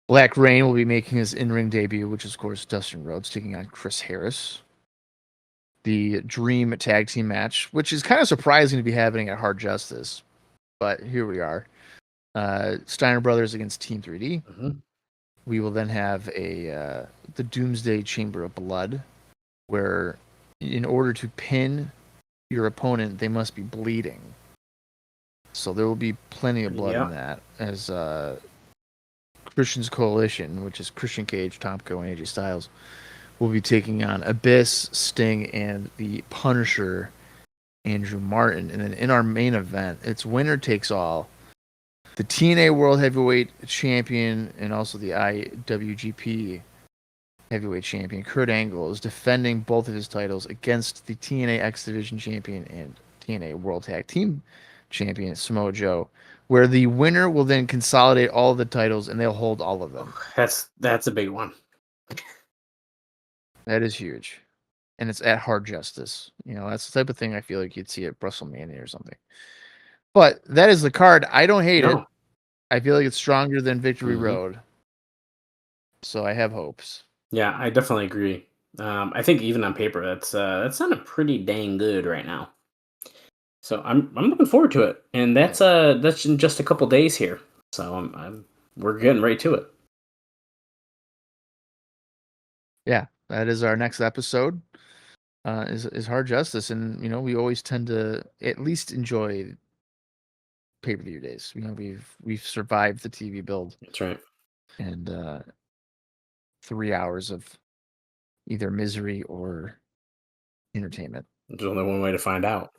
Black Rain will be making his in-ring debut, which is, of course, Dustin Rhodes taking on Chris Harris. The Dream Tag Team match, which is kind of surprising to be happening at Hard Justice, but here we are. Steiner Brothers against Team 3D. We will then have the Doomsday Chamber of Blood, where in order to pin your opponent, they must be bleeding. So there will be plenty of blood in that, as Christian's Coalition, which is Christian Cage, Tomko, and AJ Styles, will be taking on Abyss, Sting, and the Punisher, Andrew Martin. And then in our main event, it's winner takes all. The TNA World Heavyweight Champion and also the IWGP Heavyweight Champion, Kurt Angle, is defending both of his titles against the TNA X Division Champion and TNA World Tag Team Champion, Samoa Joe, where the winner will then consolidate all of the titles and they'll hold all of them. That's a big one. That is huge. And it's at Hard Justice. That's the type of thing I feel like you'd see at WrestleMania or something. But that is the card. I don't hate it. I feel like it's stronger than Victory Road. So I have hopes. Yeah, I definitely agree. I think even on paper, that's sounding pretty dang good right now. So I'm looking forward to it, and that's in just a couple days here. So we're getting right to it. Yeah, that is our next episode. Is Hard Justice, and we always tend to at least enjoy pay-per-view days. We've survived the TV build. That's right. And 3 hours of either misery or entertainment. There's only one way to find out.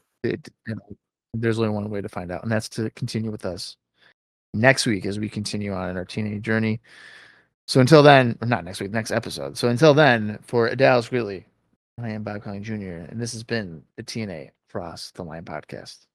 There's only one way to find out, and that's to continue with us next week as we continue on in our TNA journey. So until then, or not next week, next episode. So until then, for Dallas Gridley, I am Bob Colling Jr., and this has been the TNA Cross the Line podcast.